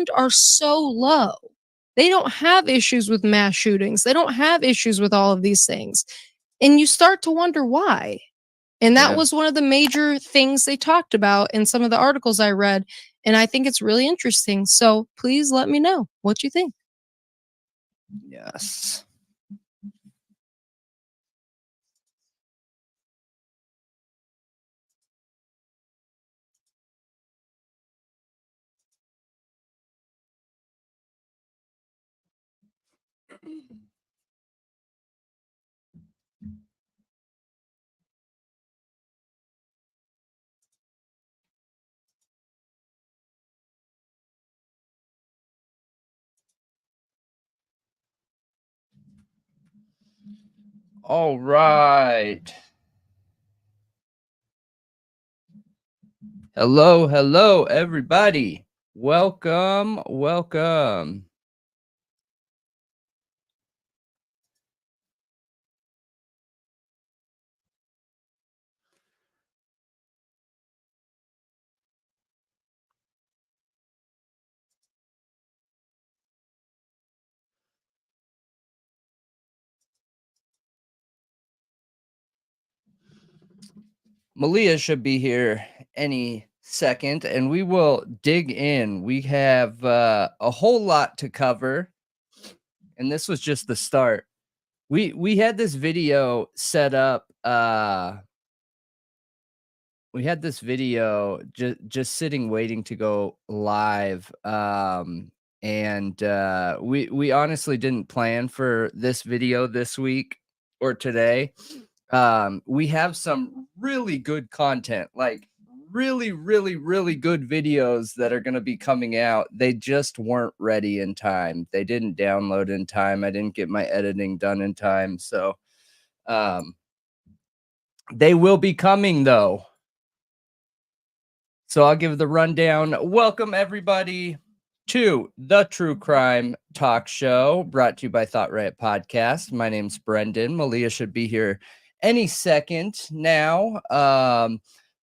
Ireland are so low. They don't have issues with mass shootings. They don't have issues with all of these things. And you start to wonder why. And that Yeah. was one of the major things they talked about in some of the articles I read. And I think it's really interesting. So please let me know what you think. Yes. All right. Hello, hello, everybody. Welcome, welcome. Malia should be here any second, and we will dig in. We have a whole lot to cover, and this was just the start. We had this video set up. We had this video just sitting waiting to go live. And we honestly didn't plan for this video this week or today. We have some really good content, like really, really, really good videos that are going to be coming out. They just weren't ready in time. They didn't download in time. I didn't get my editing done in time. So they will be coming though. So I'll give the rundown. Welcome everybody to the True Crime Talk Show, brought to you by Thought Riot Podcast. My name's Brendan. Malia should be here any second now.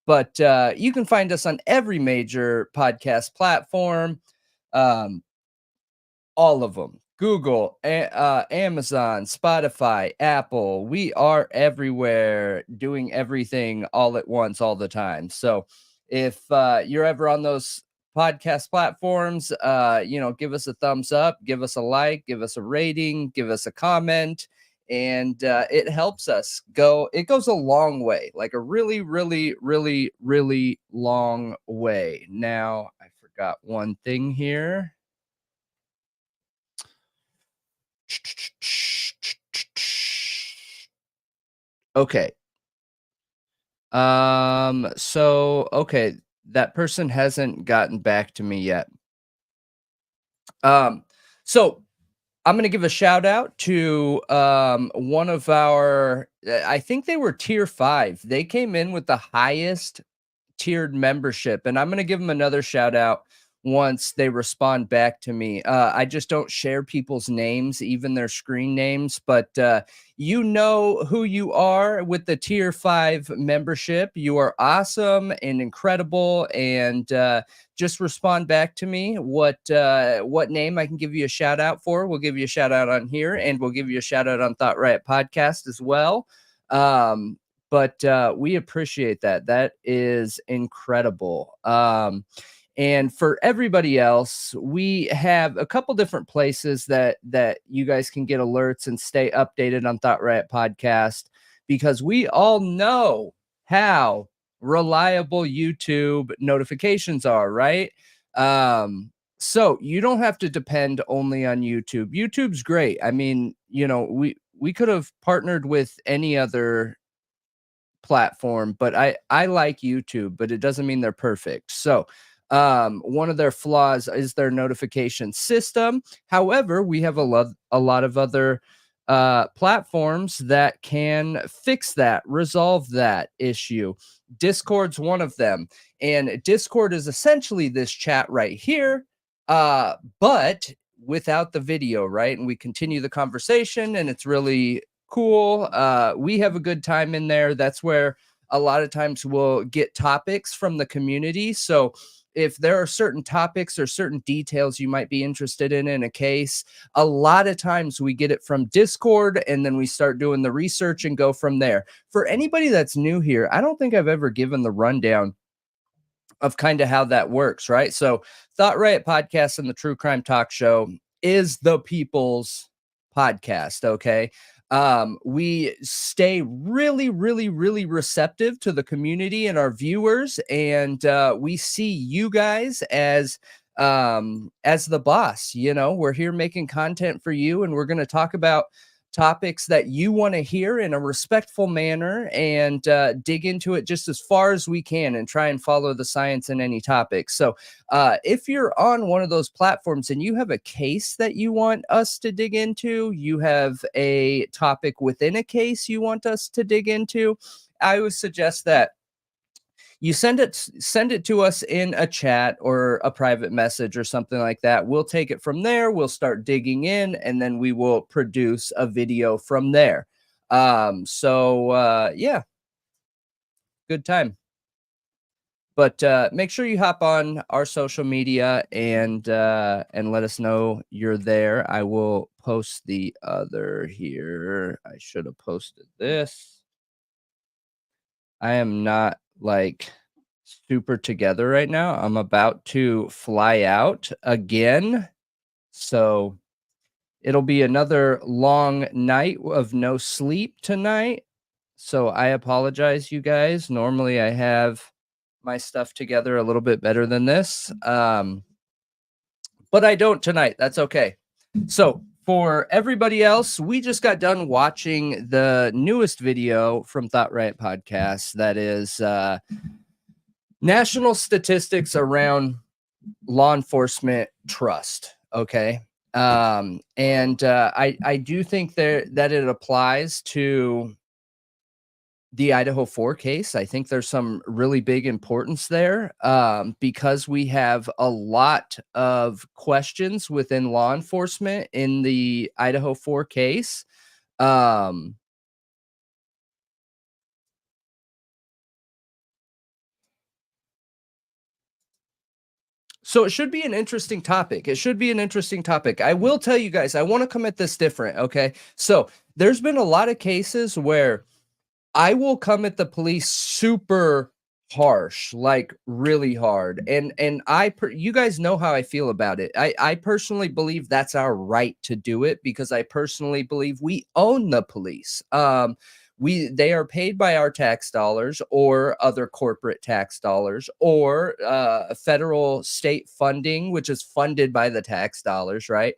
But you can find us on every major podcast platform. All of them. Google, Amazon, Spotify, Apple. We are everywhere, doing everything all at once, all the time. So if you're ever on those podcast platforms, give us a thumbs up, give us a like, give us a rating, give us a comment, and it helps us go. It goes a long way, like a really, really, really, really long way. Now, I forgot one thing here. Okay. Okay, that person hasn't gotten back to me yet. So I'm gonna give a shout out to one of our I think they were tier 5. They came in with the highest tiered membership, and I'm gonna give them another shout out once they respond back to me. I just don't share people's names, even their screen names, but you know who you are with the tier 5 membership. You are awesome and incredible, and just respond back to me what name I can give you a shout out for. We'll give you a shout out on here, and we'll give you a shout out on Thought Riot Podcast as well. But we appreciate that. That is incredible. And for everybody else, we have a couple different places that you guys can get alerts and stay updated on Thought Riot Podcast, because we all know how reliable YouTube notifications are, right? So you don't have to depend only on YouTube. YouTube's great. I mean, we could have partnered with any other platform, but I like YouTube, but it doesn't mean they're perfect. So one of their flaws is their notification system. However, we have a lot of other platforms that can fix that, resolve that issue. Discord's one of them, and Discord is essentially this chat right here, but without the video, right? And we continue the conversation, and it's really cool. We have a good time in there. That's where a lot of times we'll get topics from the community. So if there are certain topics or certain details you might be interested in a case, a lot of times we get it from Discord, and then we start doing the research and go from there. For anybody that's new here, I don't think I've ever given the rundown of kind of how that works, right? So Thought Riot Podcast and the True Crime Talk Show is the people's podcast, okay? We stay really, really, really receptive to the community and our viewers, and we see you guys as the boss. You know, we're here making content for you, and we're going to talk about topics that you want to hear in a respectful manner, and dig into it just as far as we can and try and follow the science in any topic. So if you're on one of those platforms and you have a case that you want us to dig into, you have a topic within a case you want us to dig into, I would suggest that you send it to us in a chat or a private message or something like that. We'll take it from there. We'll start digging in, and then we will produce a video from there. Yeah, good time. But make sure you hop on our social media and let us know you're there. I will post the other here. I should have posted this. I am not like super together right now. I'm about to fly out again. So it'll be another long night of no sleep tonight. So I apologize, you guys. Normally I have my stuff together a little bit better than this. But I don't tonight. That's okay. So for everybody else, we just got done watching the newest video from Thought Riot Podcast. That is national statistics around law enforcement trust. Okay. I do think that it applies to the Idaho 4 case. I think there's some really big importance there, because we have a lot of questions within law enforcement in the Idaho 4 case. So it should be an interesting topic. I will tell you guys, I want to come at this different. Okay. So there's been a lot of cases where I will come at the police super harsh, like really hard. And you guys know how I feel about it. I personally believe that's our right to do it, because I personally believe we own the police. They are paid by our tax dollars or other corporate tax dollars, or federal state funding, which is funded by the tax dollars, right?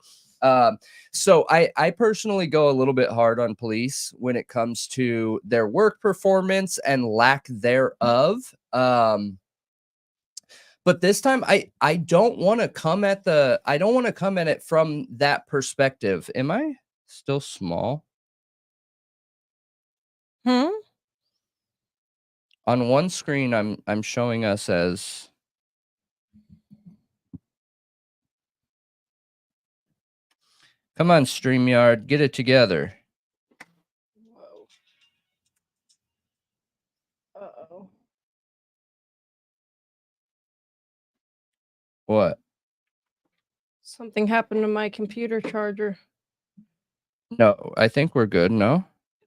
So I personally go a little bit hard on police when it comes to their work performance and lack thereof. But this time I don't want to come at it from that perspective. Am I still small? On one screen I'm showing us as come on, StreamYard, get it together. Whoa. Uh-oh. What? Something happened to my computer charger. No, I think we're good. No?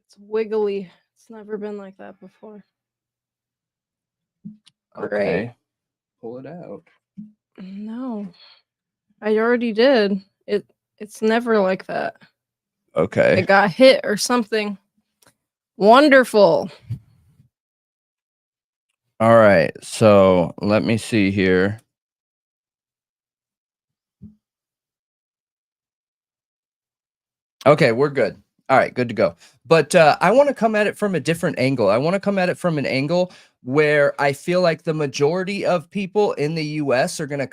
It's wiggly. It's never been like that before. Okay. Great. Pull it out. No. I already did. It's never like that. Okay. It got hit or something. Wonderful. All right. So let me see here. Okay, we're good. All right, good to go. But I want to come at it from a different angle. I want to come at it from an angle where I feel like the majority of people in the U.S. are gonna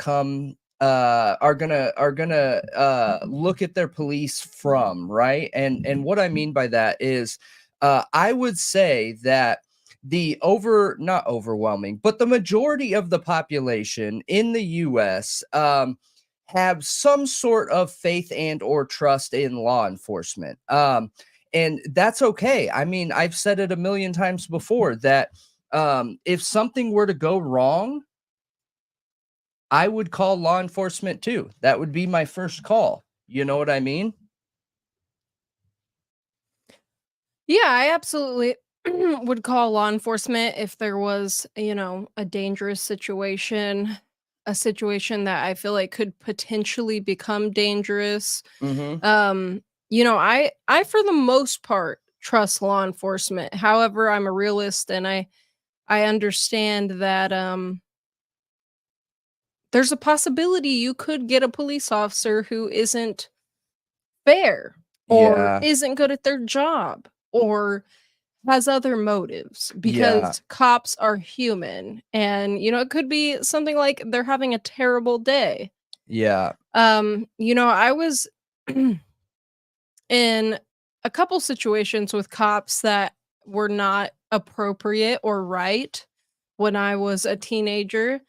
look at their police from, right? And what I mean by that is, I would say that not overwhelming, but the majority of the population in the U.S. Have some sort of faith and or trust in law enforcement. And that's okay. I mean, I've said it a million times before that If something were to go wrong, I would call law enforcement too. That would be my first call. You know what I mean? Yeah, I absolutely would call law enforcement if there was, a dangerous situation, a situation that I feel like could potentially become dangerous. Mhm. I for the most part trust law enforcement. However, I'm a realist and I understand that there's a possibility you could get a police officer who isn't fair or Yeah. isn't good at their job or has other motives Yeah. because cops are human and it could be something like they're having a terrible day. Yeah. I was in a couple situations with cops that were not appropriate or right when I was a teenager.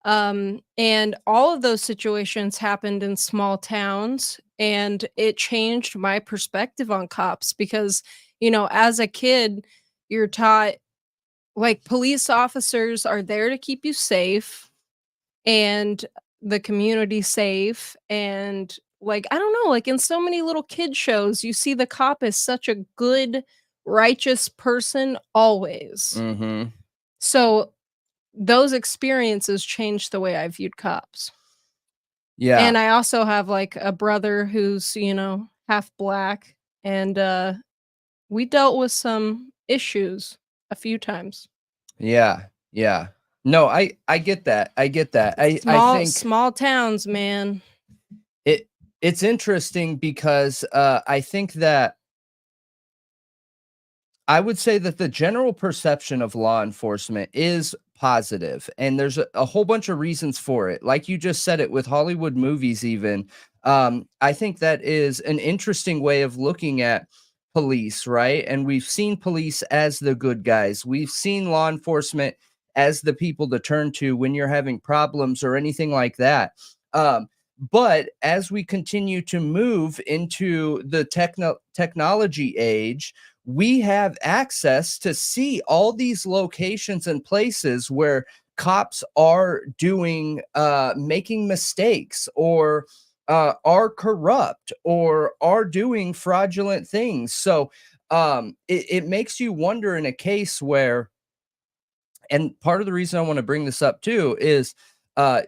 And all of those situations happened in small towns, and it changed my perspective on cops because, as a kid, you're taught like police officers are there to keep you safe and the community safe. And like, I don't know, like in so many little kid shows, you see the cop as such a good, righteous person always. Mhm. So those experiences changed the way I viewed cops. Yeah. And I also have, like, a brother who's, half black, and, we dealt with some issues a few times. Yeah. Yeah. No, I get that. I get that. I think Small towns, man. it it's interesting because I think that I would say that the general perception of law enforcement is positive, and there's a whole bunch of reasons for it. Like you just said it with Hollywood movies, even. I think that is an interesting way of looking at police, right? And we've seen police as the good guys, we've seen law enforcement as the people to turn to when you're having problems or anything like that. But as we continue to move into the technology age, we have access to see all these locations and places where cops are doing making mistakes or are corrupt or are doing fraudulent things. So it makes you wonder in a case where, and part of the reason I want to bring this up too is uh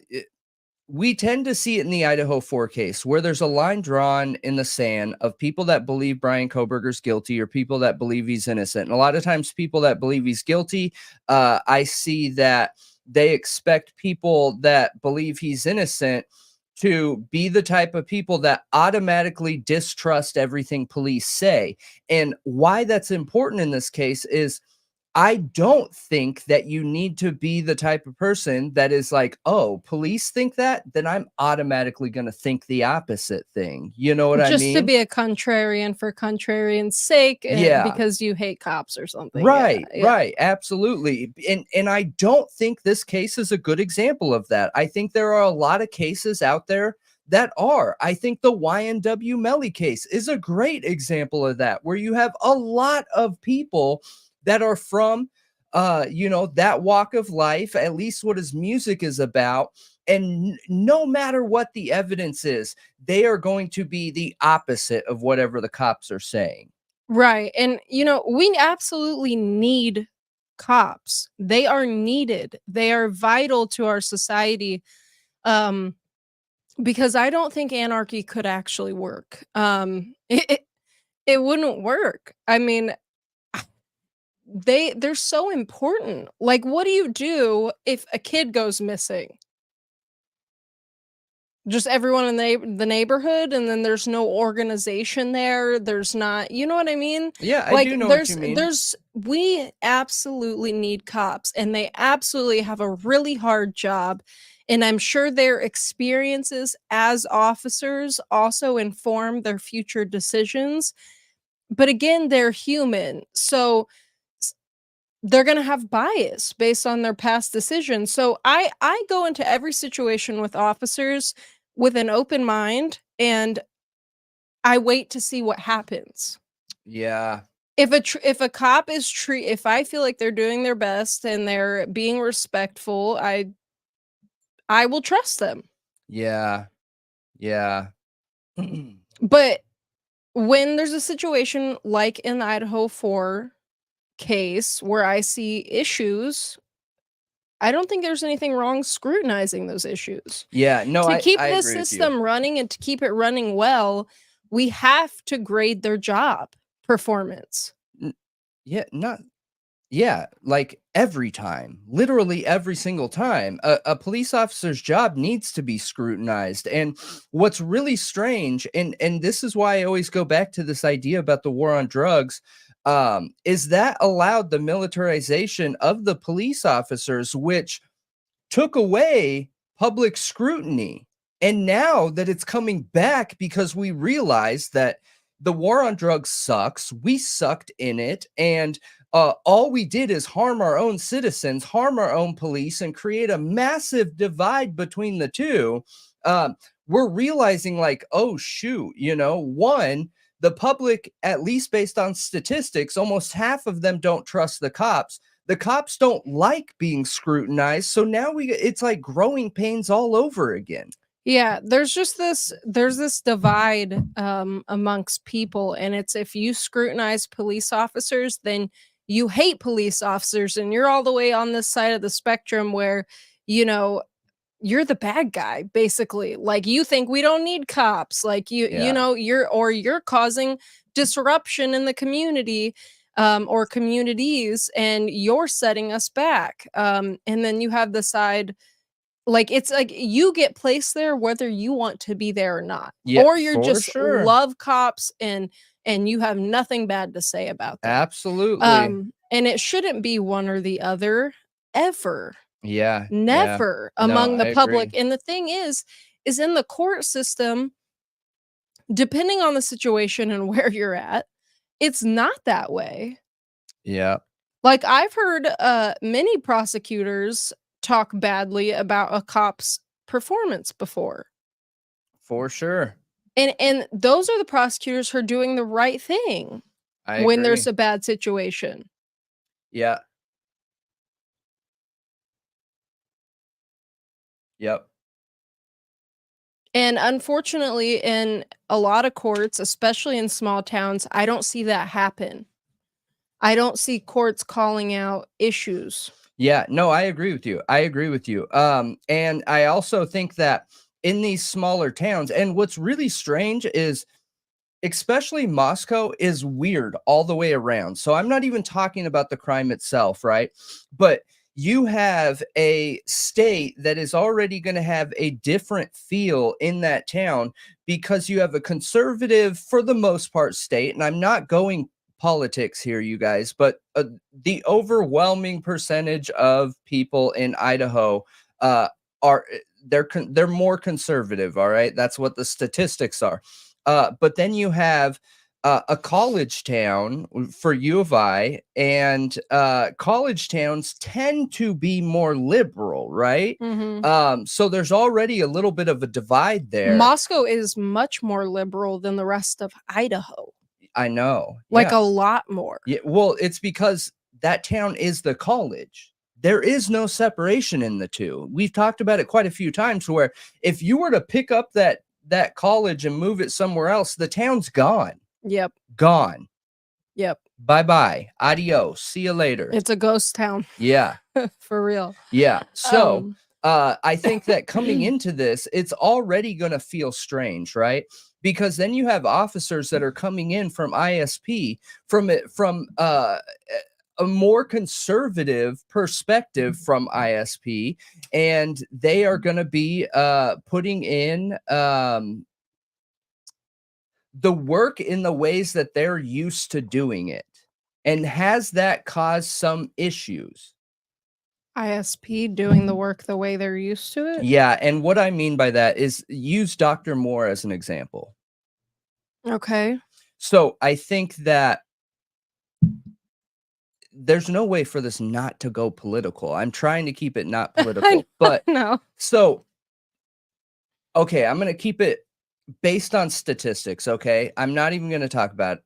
we tend to see it in the Idaho 4 case where there's a line drawn in the sand of people that believe Bryan Kohberger's guilty or people that believe he's innocent. And a lot of times, people that believe he's guilty, I see that they expect people that believe he's innocent to be the type of people that automatically distrust everything police say. And why that's important in this case is I don't think that you need to be the type of person that is like, "Oh, police think that, then I'm automatically gonna think the opposite thing." You know what I Just to mean? be a contrarian for contrarian's sake, Yeah. because you hate cops or something, yeah, Right, yeah. right, absolutely. And I don't think this case is a good example of that. I think there are a lot of cases out there that are. I think the YNW Melly case is a great example of that, where you have a lot of people that are from that walk of life, at least what his music is about. And no matter what the evidence is, they are going to be the opposite of whatever the cops are saying. Right, and, we absolutely need cops. They are needed. They are vital to our society, um, because I don't think anarchy could actually work. It wouldn't work. I mean, they're so important. Like, what do you do if a kid goes missing? Just everyone in the neighborhood, and then there's no organization there, there's not, you know what I mean? Yeah, I Like, do know what you mean. there's we absolutely need cops, and they absolutely have a really hard job, and I'm sure their experiences as officers also inform their future decisions, but again, they're human, so s they're gonna have bias based on their past decisions, so I go into every situation with officers with an open mind, and I wait to see what happens. Yeah. if a cop is if I feel like they're doing their best and they're being respectful, I will trust them. Yeah. Yeah. But when there's a situation like in the Idaho 4 case where I see issues, I don't think there's anything wrong scrutinizing those issues. Yeah, no, To keep I the agree with you. system running and to keep it running well, we have to grade their job performance. N yeah, not yeah, like every time, literally every single time, a police officer's job needs to be scrutinized. And what's really strange, and this is why I always go back to this idea about the war on drugs, is that allowed the militarization of the police officers, which took away public scrutiny. And now that it's coming back because we realize that the war on drugs sucks, we sucked in it, and all we did is harm our own citizens, harm our own police, and create a massive divide between the two. We're realizing, like, oh, shoot, one, the public, at least based on statistics, almost half of them don't trust the cops don't like being scrutinized. So now it's like growing pains all over again. Yeah, there's this divide amongst people, and it's if you scrutinize police officers, then you hate police officers and you're all the way on this side of the spectrum where, you know, you're the bad guy basically. Like you think we don't need cops, like Yeah. you're causing disruption in the community or communities and you're setting us back. And then you have the side like, it's like you get placed there whether you want to be there or not, Yeah, or you're for just sure. love cops and you have nothing bad to say about them. Absolutely. And it shouldn't be one or the other ever. Yeah. Yeah. Never No, among I the public. agree. And the thing is in the court system, depending on the situation and where you're at, it's not that way. Yeah, Like I've heard many prosecutors talk badly about a cop's performance before. for sure. And those are the prosecutors who are doing the right thing I when there's agree. a bad situation. Yeah. Yep. And unfortunately, in a lot of courts, especially in small towns, I don't see that happen. I don't see courts calling out issues. Yeah, no, I agree with you. I agree with you. And I also think that in these smaller towns, and what's really strange is especially Moscow is weird all the way around. So I'm not even talking about the crime itself, right? But you have a state that is already going to have a different feel in that town because you have a conservative, for the most part, state. And I'm not going politics here, you guys, but the overwhelming percentage of people in Idaho are they're more conservative. All right, that's what the statistics are. But then you have a college town for U of I, and college towns tend to be more liberal, right? Mhm. So there's already a little bit of a divide there. Moscow is much more liberal than the rest of Idaho, I know. like Yeah. a lot more. Yeah. Well, it's because that town is the college. There is no separation in the two. We've talked about it quite a few times where if you were to pick up that college and move it somewhere else, the town's gone. Yep. Gone. Yep. Bye-bye. Adios. See you later. It's a ghost town. Yeah. For real. Yeah. So, Um I think that coming into this, it's already gonna feel strange, right? Because then you have officers that are coming in from ISP, from a more conservative perspective from ISP, and they are gonna be, putting in, the work in the ways that they're used to doing it. And has that caused some issues? ISP doing the work the way they're used to it? Yeah, and what I mean by that is use Dr. Moore as an example. Okay. So, I think that there's no way for this not to go political. I'm trying to keep it not I political, but know. so, okay, I'm gonna keep it based on statistics, okay? I'm not even gonna talk about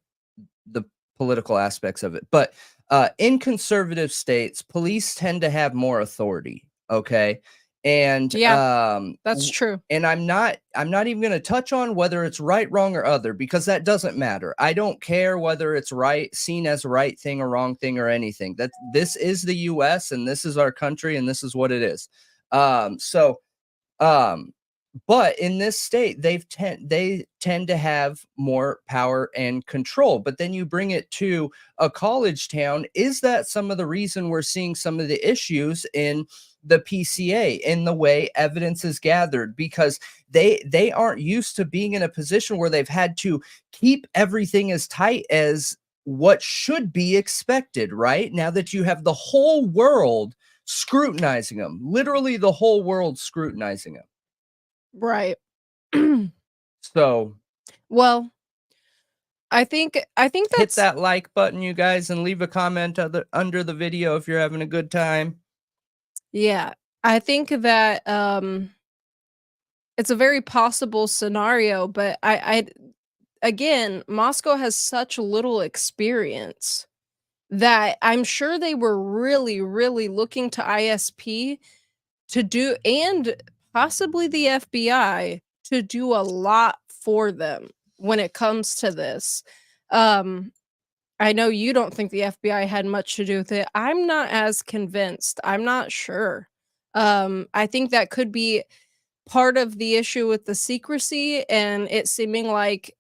the political aspects of it. But in conservative states, police tend to have more authority. Okay. And Yeah, that's true. and I'm not even going to touch on whether it's right, wrong, or other, because that doesn't matter. I don't care whether it's right, seen as right thing or wrong thing or anything. That this is the US and this is our country and this is what it is. So but in this state, they tend to have more power and control. But then you bring it to a college town. Is that some of the reason we're seeing some of the issues in the PCA, in the way evidence is gathered? Because they aren't used to being in a position where they've had to keep everything as tight as what should be expected, right? Now that you have the whole world scrutinizing them, literally the whole world scrutinizing them. Right. So Well, I think hit that's that like button, you guys, and leave a comment under the video if you're having a good time. yeah. I think that it's a very possible scenario, but I again, Moscow has such little experience that I'm sure they were really, really looking to ISP to do, and possibly the FBI, to do a lot for them when it comes to this. Um, I know you don't think the FBI had much to do with it. I'm not as convinced. I'm not sure. I think that could be part of the issue with the secrecy and it seeming like,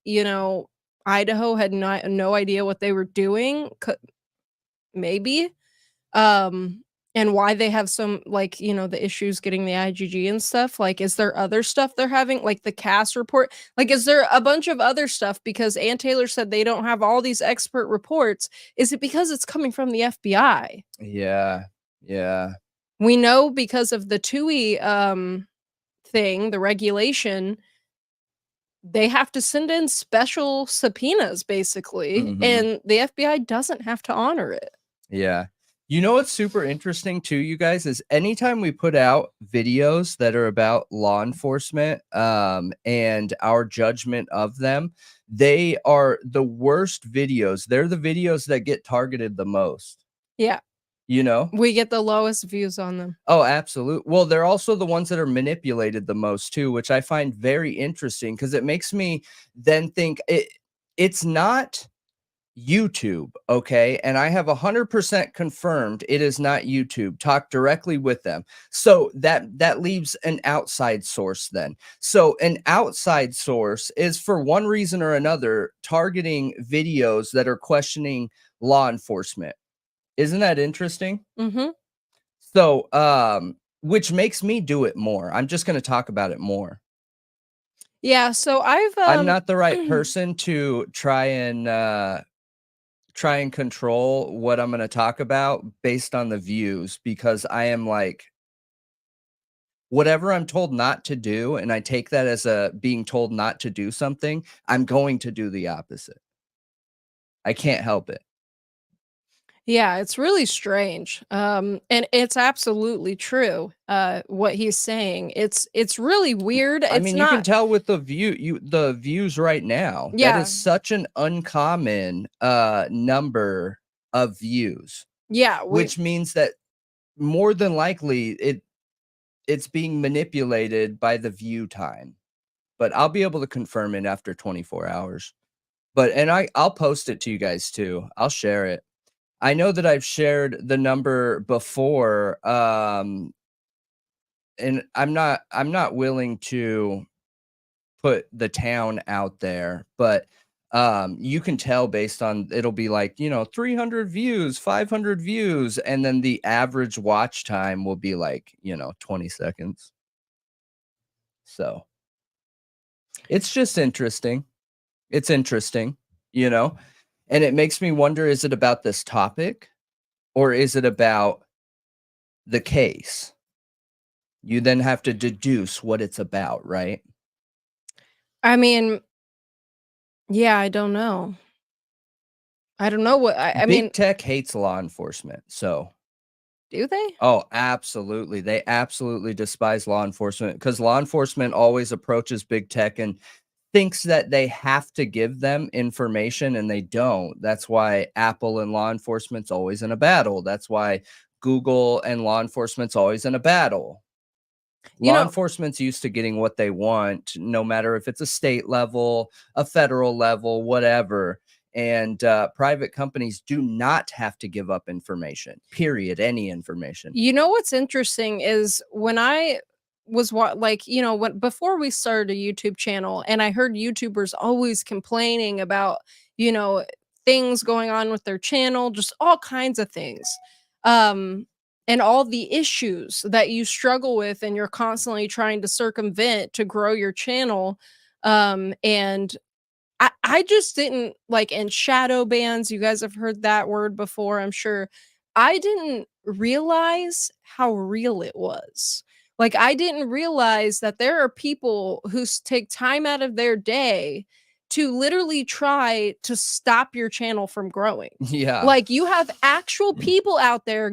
Idaho had no idea what they were doing, maybe. Um, and why they have some, like, the issues getting the IgG and stuff. Like, is there other stuff they're having, like the CAS report? Like, is there a bunch of other stuff? Because Ann Taylor said they don't have all these expert reports. Is it because it's coming from the FBI? Yeah. Yeah. We know because of the TUI thing, the regulation, they have to send in special subpoenas basically, Mhm. and the FBI doesn't have to honor it. Yeah. You know what's super interesting too, you guys, is anytime we put out videos that are about law enforcement, and our judgment of them, they are the worst videos. They're the videos that get targeted the most, Yeah, you know? we get the lowest views on them. Oh, absolutely. Well, they're also the ones that are manipulated the most too, which I find very interesting because it makes me then think it's not YouTube, okay? And I have 100% confirmed it is not YouTube. Talk directly with them. So that leaves an outside source then. So an outside source is, for one reason or another, targeting videos that are questioning law enforcement. Isn't that interesting? Mhm. So, which makes me do it more. I'm just gonna talk about it more. Yeah, so I've, I'm not the right person to try and control what I'm gonna talk about based on the views, because I am like, whatever I'm told not to do, and I take that as a being told not to do something, I'm going to do the opposite. I can't help it. yeah, it's really strange, and it's absolutely true, what he's saying. It's really weird. I It's mean, you can not. tell with the views right now. That is Yeah, such an uncommon number of views, yeah, which means that more than likely it's being manipulated by the view time. But I'll be able to confirm it after 24 hours. But and I'll post it to you guys too. I'll share it. I know that I've shared the number before, and I'm not willing to put the town out there, but you can tell based on, it'll be like, 300 views, 500 views, and then the average watch time will be like, 20 seconds. So it's just interesting. It's interesting, you know, and it makes me wonder, is it about this topic or is it about the case? You then have to deduce what it's about, right? I mean, yeah, I don't know. I don't know what I mean, Big tech hates law enforcement. So, do they? oh, absolutely. They absolutely despise law enforcement because law enforcement always approaches big tech and thinks that they have to give them information and they don't. That's why Apple and law enforcement's always in a battle. That's why Google and law enforcement's always in a battle. You Law know, enforcement's used to getting what they want, no matter if it's a state level, a federal level, whatever. And private companies do not have to give up information, period, any information. you know what's interesting is when I was like, when before we started a YouTube channel and I heard YouTubers always complaining about, you know, things going on with their channel, just all kinds of things. Um and all the issues that you struggle with and you're constantly trying to circumvent to grow your channel. And I just didn't like, and shadow bans, you guys have heard that word before, I'm sure. I didn't realize how real it was. Like, I didn't realize that there are people who take time out of their day to literally try to stop your channel from growing. Yeah. Like, you have actual people out there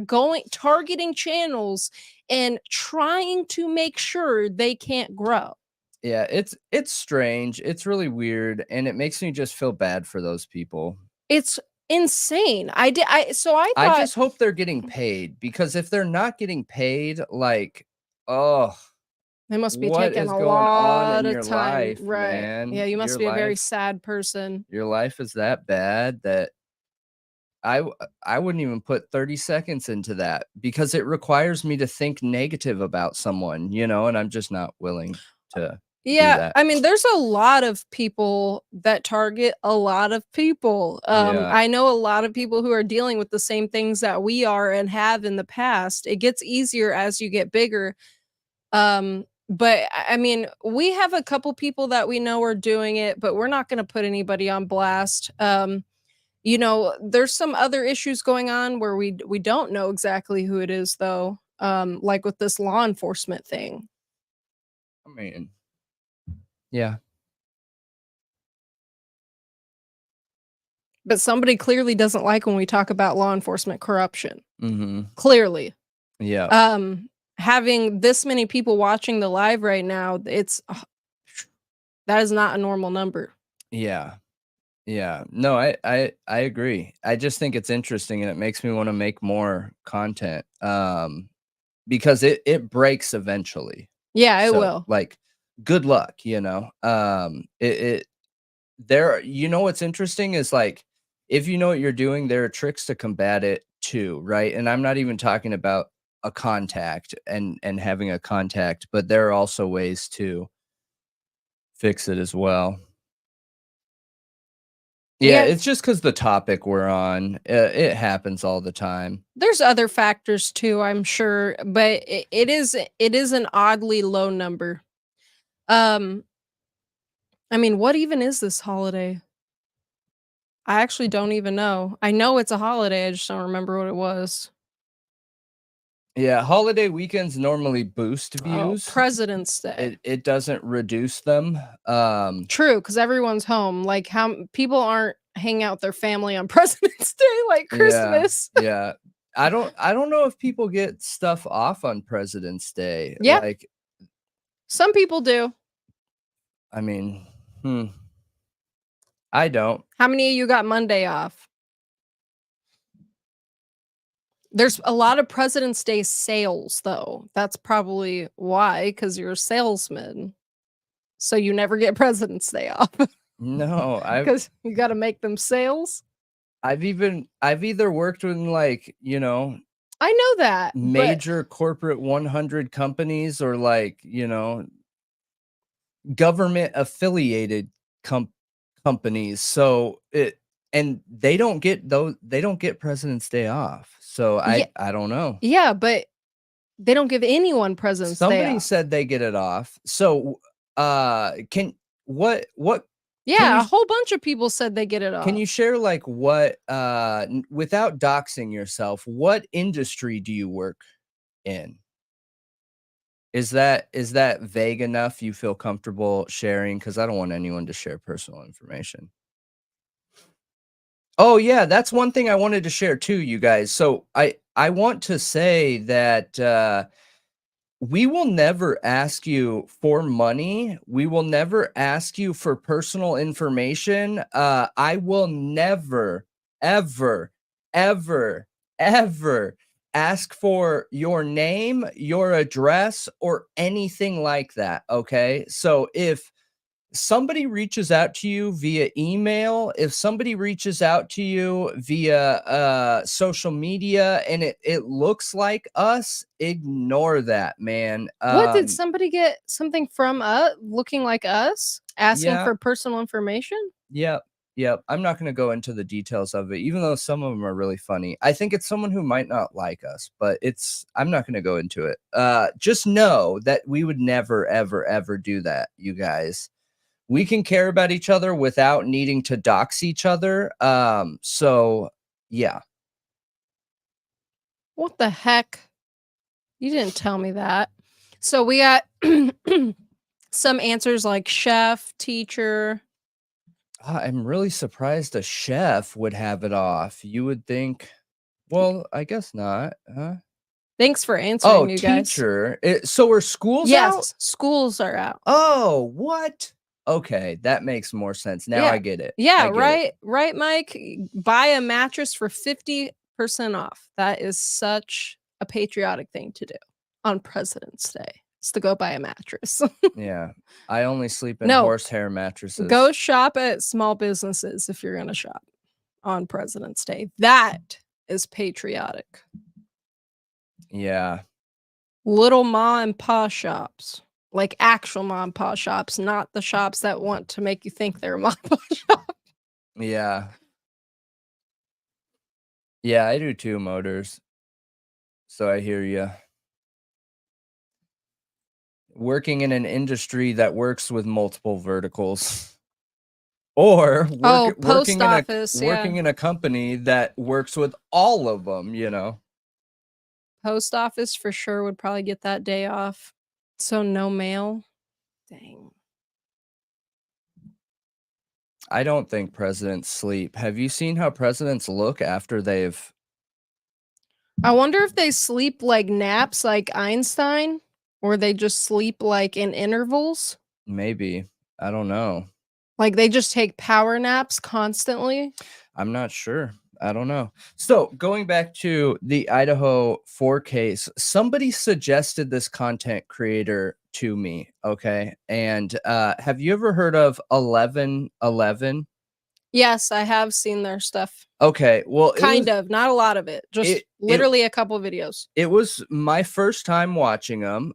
targeting channels and trying to make sure they can't grow. Yeah, it's strange. It's really weird, and it makes me just feel bad for those people. It's insane. I I thought just hope they're getting paid, because if they're not getting paid, like, oh, they must be what taking is a going on lot in of your time, life, right. Yeah, man? you must be a very sad person. Your life is that bad that I wouldn't even put 30 seconds into that, because it requires me to think negative about someone, and I'm just not willing to do Yeah, that. I mean, there's a lot of people that target a lot of people. Yeah. I know a lot of people who are dealing with the same things that we are and have in the past. It gets easier as you get bigger. But I mean, we have a couple people that we know are doing it, but we're not gonna put anybody on blast. There's some other issues going on where we don't know exactly who it is though, like with this law enforcement thing. I mean, yeah. But somebody clearly doesn't like when we talk about law enforcement corruption. Mhm. Clearly. Yeah. Having this many people watching the live right now, that is not a normal number. Yeah. Yeah. No, I agree. I just think it's interesting, and it makes me wanna make more content, because it breaks eventually. Yeah, it So, will. like, good luck, you know? It there what's interesting is, like, if you know what you're doing, there are tricks to combat it too, right? And I'm not even talking about a contact and having a contact, but there are also ways to fix it as well. Yeah, Yeah, it's just because the topic we're on, it happens all the time. there's other factors too, I'm sure, but it is an oddly low number. Um, I mean, what even is this holiday? I actually don't even know. I know it's a holiday, I just don't remember what it was. Yeah, holiday weekends normally boost Oh, views. President's Day. It doesn't reduce them. True, because everyone's home. Like, how people aren't hanging out with their family on President's Day like Yeah, Christmas. yeah. I don't know if people get stuff off on President's Day. Yeah, Like, some people do. I mean, I don't. How many of you got Monday off? There's a lot of President's Day sales, though. That's probably why, because you're a salesman. So you never get President's Day off No, because you got to make them sales. I've either worked with, like, I know that, but major corporate 100 companies, or, like, government affiliated companies. So they don't get President's Day off. So yeah, I don't know. yeah, but they don't give anyone President's Day Somebody off. said they get it off. So can what can Yeah, you a whole bunch of people said they get it can you off. share, like, what without doxing yourself, what industry do you work in? Is that vague enough you feel comfortable sharing? Because I don't want anyone to share personal information. Oh, yeah, that's one thing I wanted to share too, you guys. So I want to say that, we will never ask you for money. We will never ask you for personal information. I will never, ever, ever, ever ask for your name, your address, or anything like that. Okay. So if somebody reaches out to you via email, if somebody reaches out to you via social media and it looks like us, ignore that, man. What, did somebody get something from us looking like us, asking Yeah, for personal information? yep, yep. I'm not going to go into the details of it, even though some of them are really funny. I think it's someone who might not like us, but I'm not going to go into it. Just know that we would never, ever, ever do that, you guys. We can care about each other without needing to dox each other. So yeah. What the heck? You didn't tell me that. So we got some answers like chef, teacher. I'm really surprised a chef would have it off. You would think, well, I guess not. Huh? Thanks for Oh, answering, you guys. teacher. So are schools out? Yes, schools are out. Oh, what? Okay, that makes more sense. Now Yeah. I get it. Yeah, I get it. right, Mike? Buy a mattress for 50% off. That is such a patriotic thing to do on President's Day. It's to go buy a mattress. Yeah. I only sleep in No. horsehair mattresses. Go shop at small businesses if you're gonna shop on President's Day. That is patriotic. Yeah. Little ma and pa shops. Like actual ma and pa shops, not the shops that want to make you think they're a ma and pa shop. Yeah. Yeah, I do too, motors. So I hear you. Working in an industry that works with multiple verticals. Or Oh, post office, yeah. working in a company that works with all of them, you know? Post office for sure would probably get that day off. So no mail. Dang. I don't think presidents sleep. Have you seen how presidents look after they've I wonder if they sleep like naps like Einstein, or they just sleep like in intervals. maybe, I don't know. Like they just take power naps constantly. I'm not sure. I don't know. So going back to the Idaho 4 case, somebody suggested this content creator to me. Okay. And have you ever heard of 1111? Yes, I have seen their stuff. Okay. Well, Kind of, not a lot of it. Just literally a couple videos. It was my first time watching them.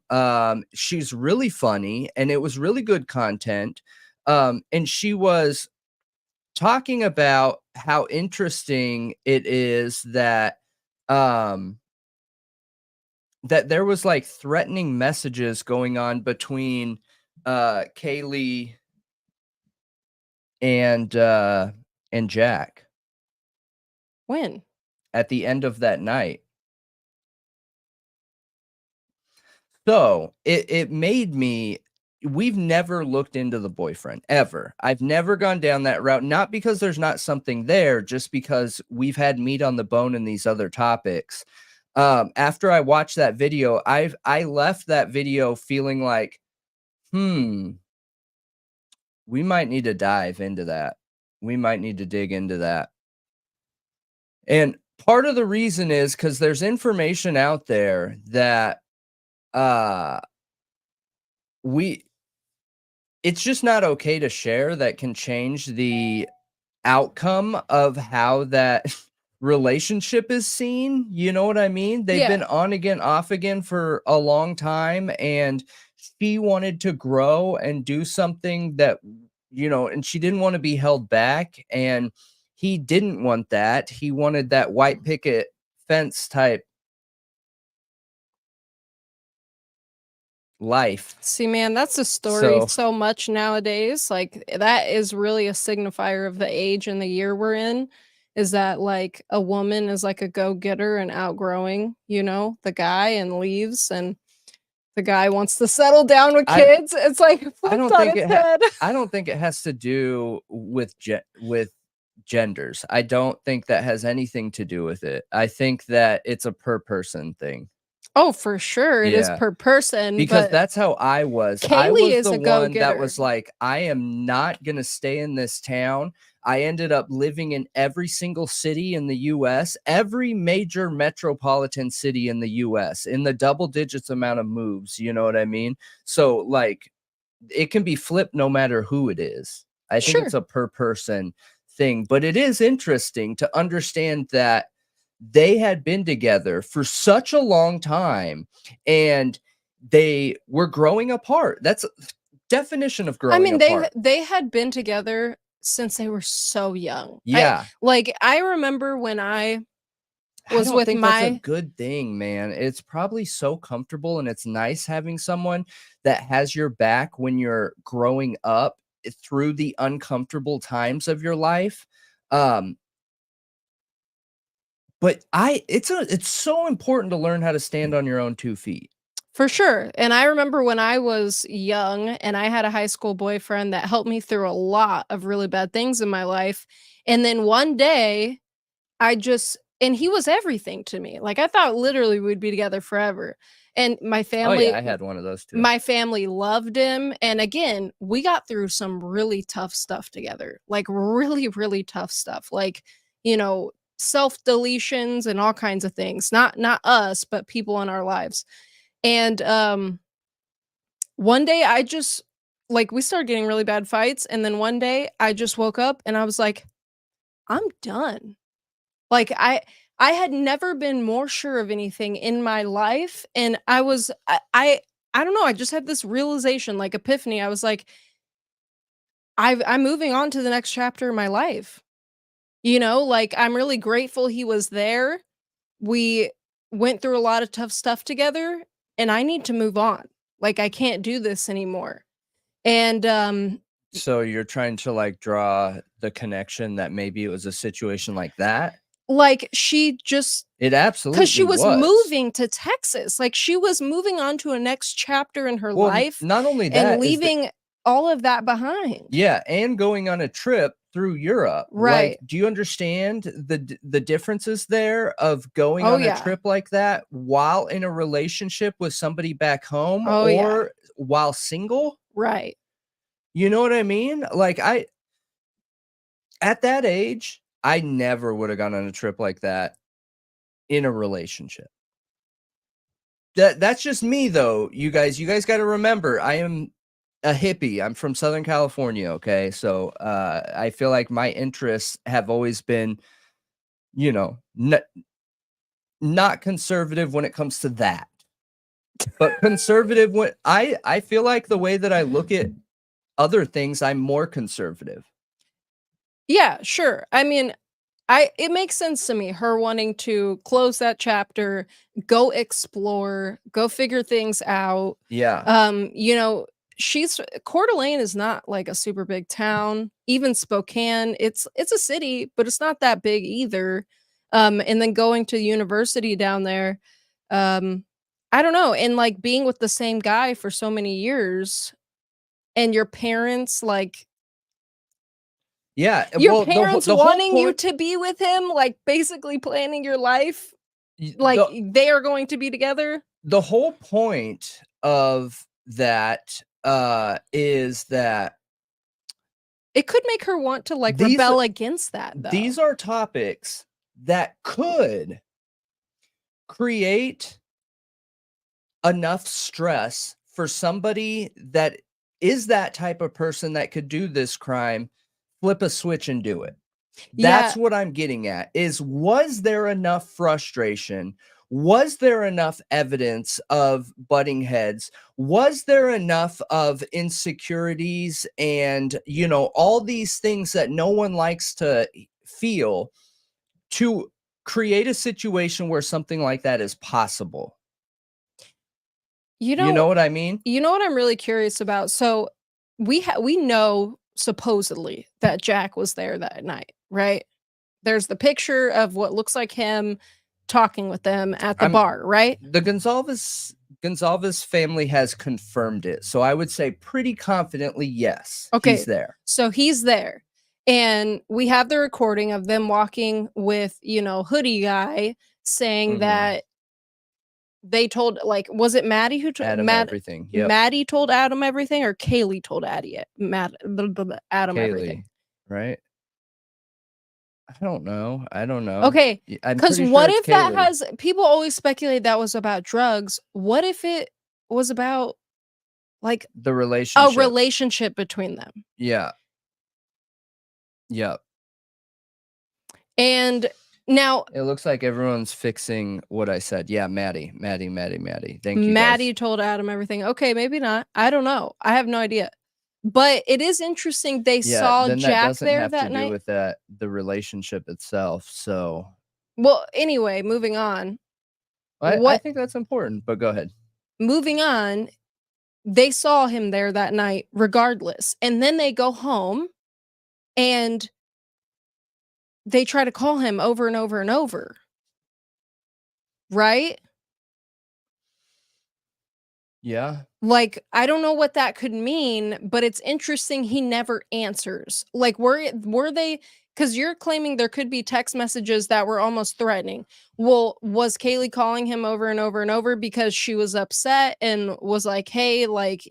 She's really funny and it was really good content. And she was talking about how interesting it is that that there was like threatening messages going on between Kaylee and Jack When? at the end of that night. So it made me, we've never looked into the boyfriend ever. I've never gone down that route, not because there's not something there, just because we've had meat on the bone in these other topics. After I watched that video, I left that video feeling like, we might need to dive into that. We might need to dig into that. And part of the reason is because there's information out there that it's just not okay to share that can change the outcome of how that relationship is seen. You know what I mean? They've been on again, off again for a long time, and she wanted to grow and do something that, and she didn't want to be held back, and he didn't want that. He wanted that white picket fence type life. See, man, that's a story so much nowadays. Like that is really a signifier of the age and the year we're in. Is that like a woman is like a go-getter and outgrowing, the guy and leaves, and the guy wants to settle down with kids. It's like flipped on its head. I don't think it has to do with genders. I don't think that has anything to do with it. I think that it's a per person thing. Oh, for sure, it is Yeah. per person, Because but that's how I was. I Kaylee was is the a one that go-getter. was like, "I am not gonna stay in this town." I ended up living in every single city in the US, every major metropolitan city in the US, in the double digits amount of moves, you know what I mean? So, like, it can be flipped no matter who it is. I think it's Sure. a per person thing, but it is interesting to understand that they had been together for such a long time and they were growing apart. That's definition of I growing mean, apart. they had been together since they were so young. Yeah. I remember when I I was don't with think that's a my good thing, man. It's probably so comfortable and it's nice having someone that has your back when you're growing up through the uncomfortable times of your life. Um, but it's so important to learn how to stand on your own 2 feet. For sure, and I remember when I was young and I had a high school boyfriend that helped me through a lot of really bad things in my life, and then one day, I just and he was everything to me, like, I thought literally we'd be together forever, and Oh yeah, I had one of those too. my family loved him, and again, we got through some really tough stuff together, like, really, really tough stuff, like, you know, self-deletions and all kinds of things, not us, but people in our lives, and, one day I just like, we started getting really bad fights, and then one day I just woke up and I was like, "I'm done." Like, I had never been more sure of anything in my life, and I don't know, I just had this realization, like, epiphany. I was like, I'm moving on to the next chapter of my life." You know, like, I'm really grateful he was there. We went through a lot of tough stuff together, and I need to move on. Like, I can't do this anymore. And, So you're trying to like draw the connection that maybe it was a situation like that? like, she just It 'cause she absolutely was was. moving to Texas, like, she was moving on to a next chapter in her Well, life not only and that is that leaving all of that behind. yeah, and going on a trip through Europe. Like, Right. do you understand the differences there of going Oh, on a yeah. trip like that while in a relationship with somebody back home Oh, yeah. or while single? Right. You know what I mean? Like, I at that age, I never would have gone on a trip like that in a relationship. That's just me though, you guys. You guys gotta remember, I am a hippie. I'm from Southern California, okay? So, I feel like my interests have always been, you know, not conservative when it comes to that, but conservative when I feel like the way that I look at other things, I'm more conservative. Yeah, sure. I mean, I it makes sense to me, her wanting to close that chapter, go explore, go figure things out. Yeah. You know, she's Coeur d'Alene is not like a super big town. Even Spokane, it's a city, but it's not that big either. And then going to university down there, um, I don't know, and like being with the same guy for so many years, and Yeah, your well, parents the whole wanting you point to be with him, like, basically planning your life, y like, they are going to be together. the whole point of that, is that It could make her want to, like, these rebel against that, these though. are topics that could create enough stress for somebody that is that type of person that could do this crime, flip a switch and do it. Yeah, That's what I'm getting at is was there enough frustration? Was there enough evidence of butting heads? Was there enough of insecurities and, you know, all these things that no one likes to feel to create a situation where something like that is possible? you You know know what I mean? you know what I'm really curious about? So, we know, supposedly, that Jack was there that night, right? There's the picture of what looks like him talking with them at the I'm bar, right? the Gonzalez family has confirmed it. So I would say pretty confidently, yes, he's Okay, there. so he's there, and we have the recording of them walking with, you know, hoodie guy saying Mhm. that they told, like, was it Maddie who told Adam everything. Yep. Maddie told Adam everything, or Kaylee told Adam everything? Kaylee, right? I don't know. I don't know. Okay, I'm 'cause pretty sure what it's if that Kaylee. has people always speculate that was about drugs. What if it was about, like, The a relationship. relationship between them? Yeah. Yep. And now It looks like everyone's fixing what I said. Yeah, Maddie, Maddie, Maddie, Maddie. Thank you guys. Maddie told Adam everything. Okay, maybe not. I don't know. I have no idea. But it is interesting they Yeah, saw then that Jack doesn't there have to that do night. with the relationship itself. So Well, anyway, moving on. I What think that's important, but go ahead. moving on, they saw him there that night regardless. And then they go home and they try to call him over and over and over. Right? Yeah. Like, I don't know what that could mean, but it's interesting he never answers. Like, were they, because you're claiming there could be text messages that were almost threatening. Well, was Kaylee calling him over and over and over because she was upset and was like, "Hey, like,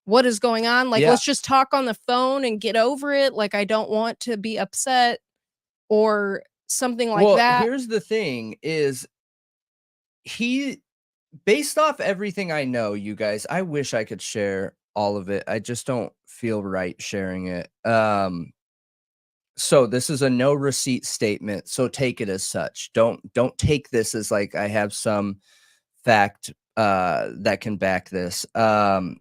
what is going on? Like, Yeah. let's just talk on the phone and get over it. Like, I don't want to be upset," or something like Well, that. here's the thing is he based off everything I know, you guys, I wish I could share all of it. I just don't feel right sharing it. So this is a no receipt statement, so take it as such. Don't take this as like I have some fact that can back this. But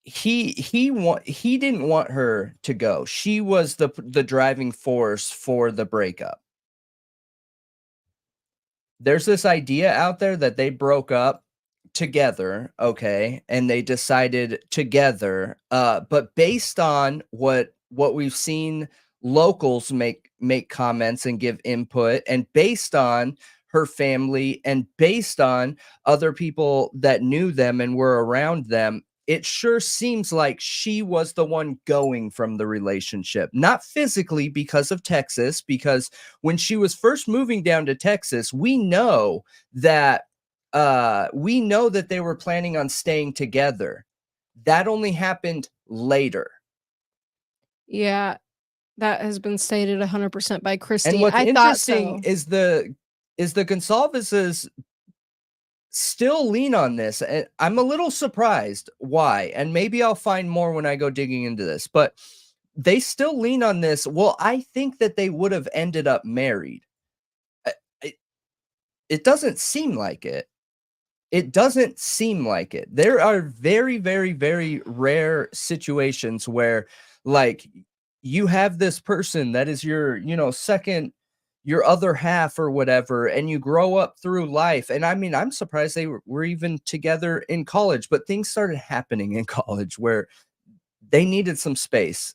he didn't want her to go. She was the driving force for the breakup. There's this idea out there that they broke up together, okay, and they decided together, but based on what we've seen locals make comments and give input, and based on her family, and based on other people that knew them and were around them, it sure seems like she was the one going from the relationship. Not physically because of Texas, because when she was first moving down to Texas, that we know that they were planning on staying together. That only happened later. Yeah, that has been stated 100% by And Christy. what's I thought interesting so. is the Gonsalveses still lean on this. And I'm a little surprised why. And maybe I'll find more when I go digging into this, but they still lean on this. Well, I think that they would have ended up married. Uh, It, it doesn't seem like it. It doesn't seem like it. There are very, very, very rare situations where, like, you have this person that is your, your other half or whatever, and you grow up through life. And I mean, I'm surprised they were even together in college, but things started happening in college where they needed some space.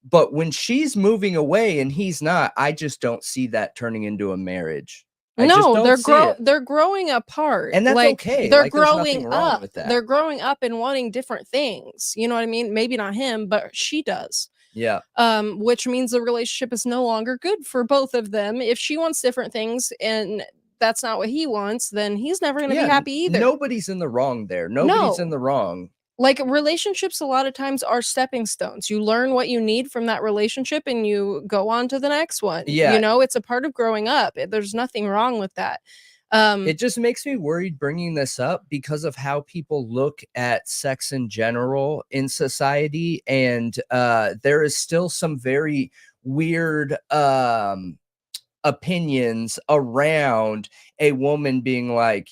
But when she's moving away and he's not, I just don't see that turning into a marriage. I just No, don't see it. they're growing apart. And that's Like, okay, they're like, there's growing nothing wrong up. with that. They're growing up and wanting different things. You know what I mean? Maybe not him, but she does. Yeah. Which means the relationship is no longer good for both of them. If she wants different things and that's not what he wants, then he's never gonna be Yeah, happy either. nobody's in the wrong there. Nobody's in No. the wrong. Like, relationships a lot of times are stepping stones. You learn what you need from that relationship and you go on to the next one. Yeah, It's a part of growing up. There's nothing wrong with that. it just makes me worried bringing this up because of how people look at sex in general in society, and, there is still some very weird, opinions around a woman being like,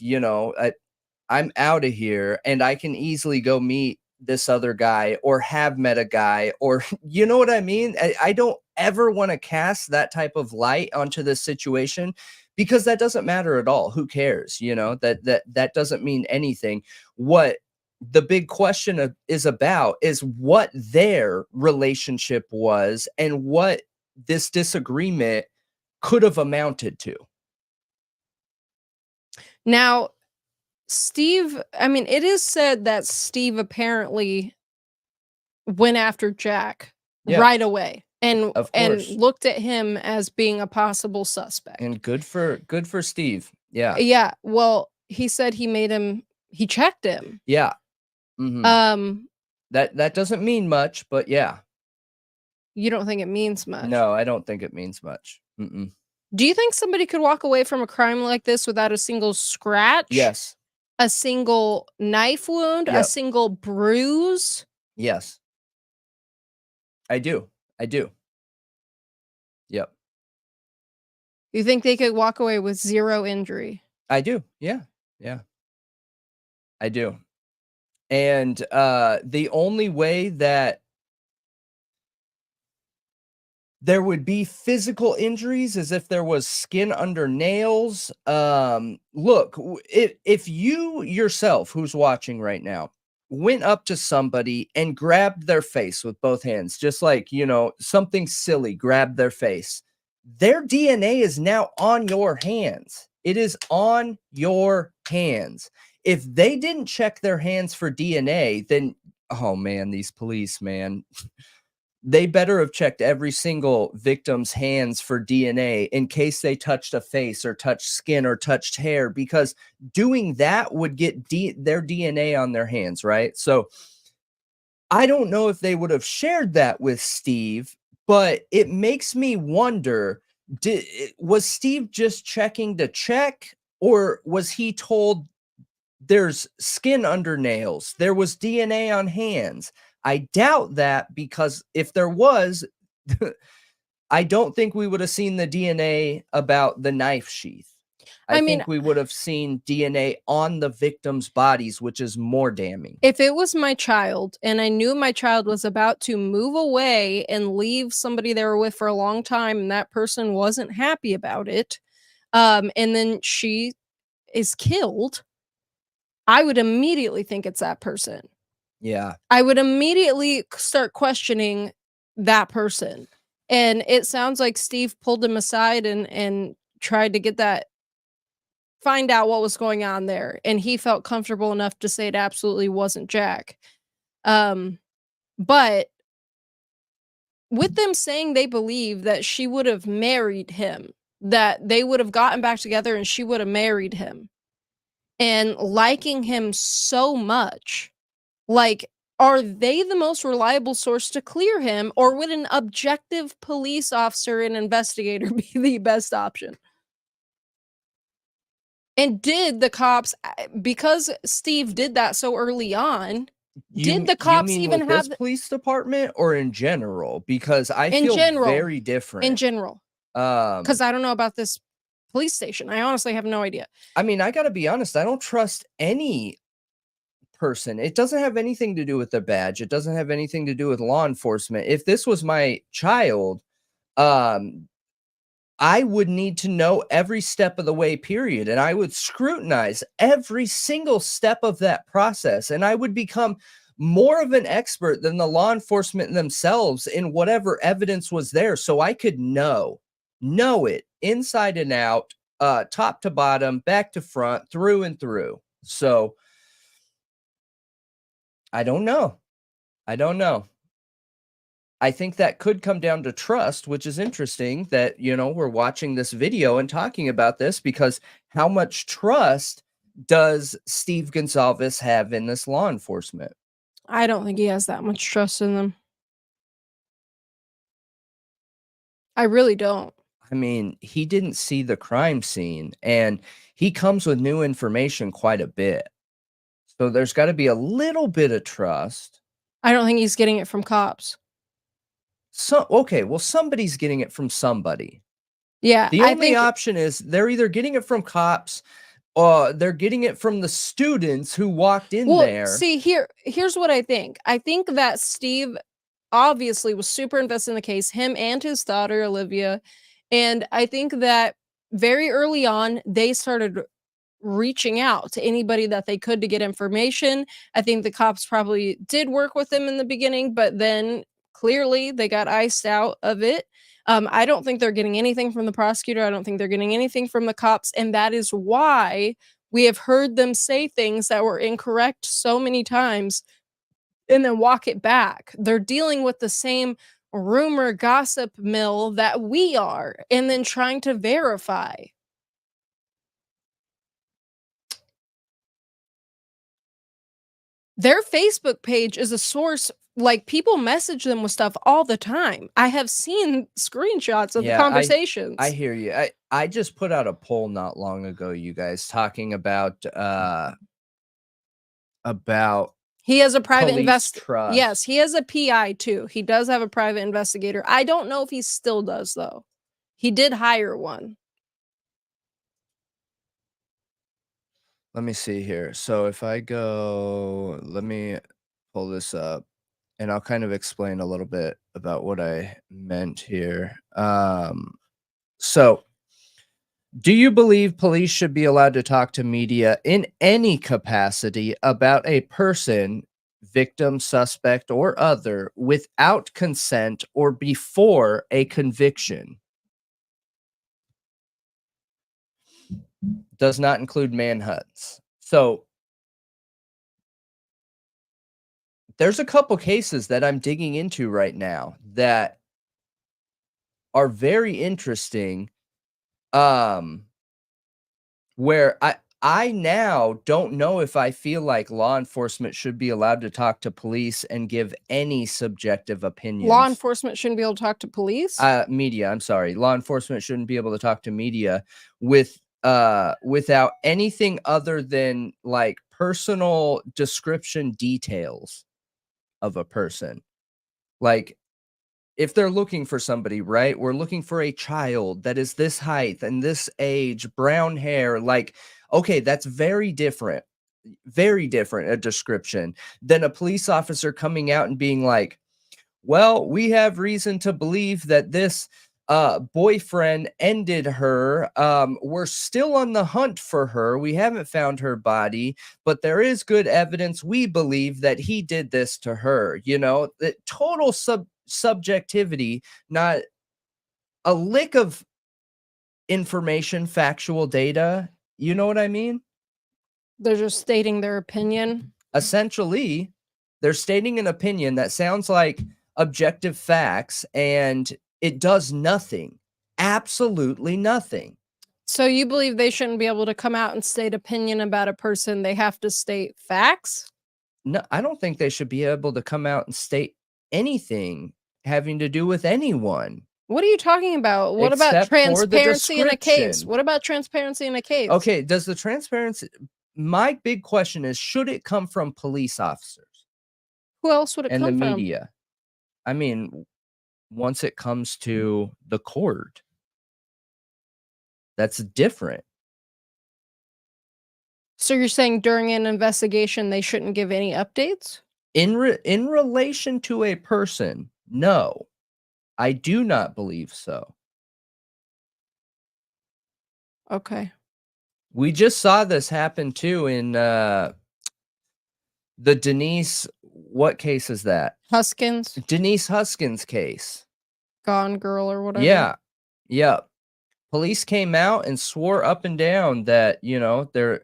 I'm out of here and I can easily go meet this other guy or have met a guy, or you know what I mean? I don't ever want to cast that type of light onto this situation because that doesn't matter at all. Who cares? That doesn't mean anything. What the big question is about is what their relationship was and what this disagreement could have amounted to. Now, Steve, I mean, it is said that Steve apparently went after Jack Yeah. right away. Of and course. looked at him as being a possible suspect. And good for Steve. Yeah. Yeah, well, he said he checked him. Yeah. Mhm. Um, That doesn't mean much, but yeah. you don't think it means much. No, I don't think it means much. Mm-mm. Do you think somebody could walk away from a crime like this without a single scratch, Yes. a single knife wound, a Yep. single bruise? Yes. I do. I do. Yep. You think they could walk away with 0 injury? I do. Yeah. Yeah. I do. And the only way that there would be physical injuries as if there was skin under nails. Look, if you yourself, who's watching right now, went up to somebody and grabbed their face with both hands, just like, something silly, grabbed their face, their DNA is now on your hands. It is on your hands. If they didn't check their hands for DNA, then, oh man, these police, man. They better have checked every single victim's hands for DNA in case they touched a face or touched skin or touched hair, because doing that would get their DNA on their hands, right? So I don't know if they would have shared that with Steve, but it makes me wonder, was Steve just checking to check, or was he told there's skin under nails, there was DNA on hands? I doubt that, because if there was, I don't think we would have seen the DNA about the knife sheath. I I mean, think we would have seen DNA on the victims' bodies, which is more damning. if it was my child and I knew my child was about to move away and leave somebody they were with for a long time and that person wasn't happy about it, and then she is killed, I would immediately think it's that person. Yeah. I would immediately start questioning that person. And it sounds like Steve pulled him aside and tried to find out what was going on there, and he felt comfortable enough to say it absolutely wasn't Jack. Um, but with them saying they believe that she would have married him, that they would have gotten back together and she would have married him, and liking him so much, like, are they the most reliable source to clear him, or would an objective police officer and investigator be the best option? And did the cops, because Steve did that so early on, did the You cops mean even with have this police department or in general? Because I in feel general, very in different. general, Um, because I don't know about this police station. I honestly have no idea. I mean, I gotta be honest, I don't trust any person. It doesn't have anything to do with the badge. It doesn't have anything to do with law enforcement. If this was my child, um, I would need to know every step of the way, period. And I would scrutinize every single step of that process. And I would become more of an expert than the law enforcement themselves in whatever evidence was there. So I could know it inside and out, top to bottom, back to front, through and through. So I don't know. I don't know. I think that could come down to trust, which is interesting that, we're watching this video and talking about this, because how much trust does Steve Gonsalves have in this law enforcement? I don't think he has that much trust in them. I really don't. I mean, he didn't see the crime scene, and he comes with new information quite a bit. So there's got to be a little bit of trust. I don't think he's getting it from cops. So, okay, well, somebody's getting it from somebody. Yeah, The I only think option is they're either getting it from cops, they're getting it from the students who walked in well, there. see, here's what I think. I think that Steve obviously was super invested in the case, him and his daughter, Olivia, and I think that very early on, they started reaching out to anybody that they could to get information. I think the cops probably did work with them in the beginning, but then clearly they got iced out of it. I don't think they're getting anything from the prosecutor. I don't think they're getting anything from the cops. And that is why we have heard them say things that were incorrect so many times and then walk it back. They're dealing with the same rumor gossip mill that we are, and then trying to verify. Their Facebook page is a source, like, people message them with stuff all the time. I have seen screenshots of the Yeah, I conversations. hear you. I just put out a poll not long ago, you guys, talking about He has a private police yes, trust. he has a PI too. He does have a private investigator. I don't know if he still does though. He did hire one. Let me see here. So if I go, let me pull this up and I'll kind of explain a little bit about what I meant here. So do you believe police should be allowed to talk to media in any capacity about a person, victim, suspect, or other without consent or before a conviction? Does not include manhunts. So there's a couple cases that I'm digging into right now that are very interesting. Where I now don't know if I feel like law enforcement should be allowed to talk to police and give any subjective Law opinions. enforcement shouldn't be able to talk to police? Media, I'm sorry. Law enforcement shouldn't be able to talk to media without anything other than like personal description details of a person. Like if they're looking for somebody, right? We're looking for a child that is this height and this age, brown hair. Like, okay, that's very different a description than a police officer coming out and being like, well, we have reason to believe that this boyfriend ended her. We're still on the hunt for her. We haven't found her body, but there is good evidence. We believe that he did this to her. You know, the total subjectivity, not a lick of information, factual data. You know what I mean? They're just stating their opinion. Essentially, they're stating an opinion that sounds like objective facts and it does nothing. Absolutely nothing. So you believe they shouldn't be able to come out and state opinion about a person, they have to state facts? No, I don't think they should be able to come out and state anything having to do with anyone What are you talking about? What about except for the transparency in a case? description. What about transparency in a case? Okay, does the transparency my big question is, should it come from police officers Who else would it and the come from? media? I mean, once it comes to the court, that's different. So you're saying during an investigation, they shouldn't give any updates? In relation to a person, no, I do not believe so. Okay. We just saw this happen too in the Denise, what case is that? Huskins, Denise Huskins case. Gone Girl or whatever. Yeah. Yeah. Police came out and swore up and down that, you know, they're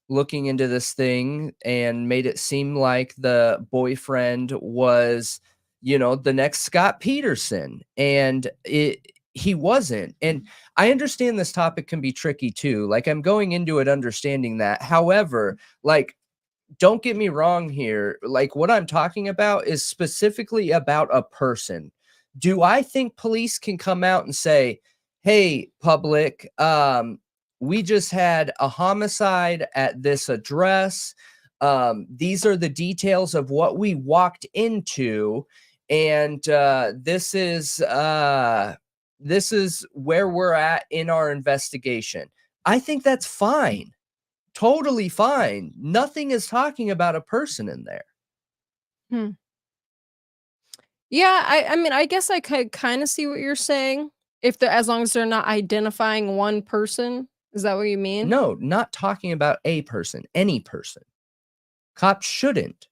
looking into this thing and made it seem like the boyfriend was, you know, the next Scott Peterson, and he wasn't. And I understand this topic can be tricky too. Like I'm going into it understanding that. However, like don't get me wrong here. Like what I'm talking about is specifically about a person. Do I think police can come out and say, "Hey, public, we just had a homicide at this address. These are the details of what we walked into, and this is where we're at in our investigation." I think that's fine. Totally fine. Nothing is talking about a person in there. Hmm. Yeah, I mean, I guess I could kinda see what you're saying, if they're as long as they're not identifying one person. Is that what you mean? No, not talking about a person, any person. Cops shouldn't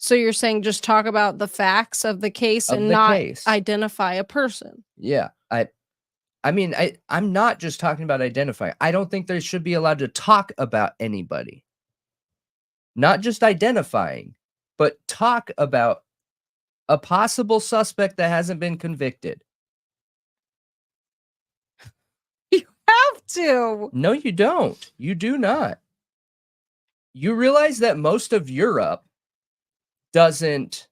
So you're saying just talk about the facts of the case of and the not case. identify a person? Yeah, I mean, I'm not just talking about identifying. I don't think they should be allowed to talk about anybody. Not just identifying, but talk about A possible suspect that hasn't been convicted. You have to. No, you don't. You do not. You realize that most of Europe doesn't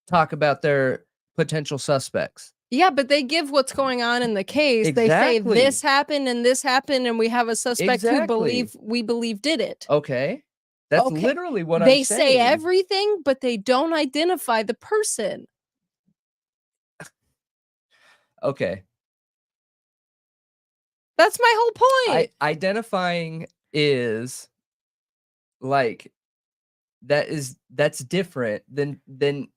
talk about their potential suspects. Yeah, but they give what's going on in the case. They say Exactly. this happened, and we have a suspect who Exactly. we believe did it. Okay. That's Okay. literally what I'm They saying. say everything, but they don't identify the person. Okay. That's my whole point. Identifying is like that's different than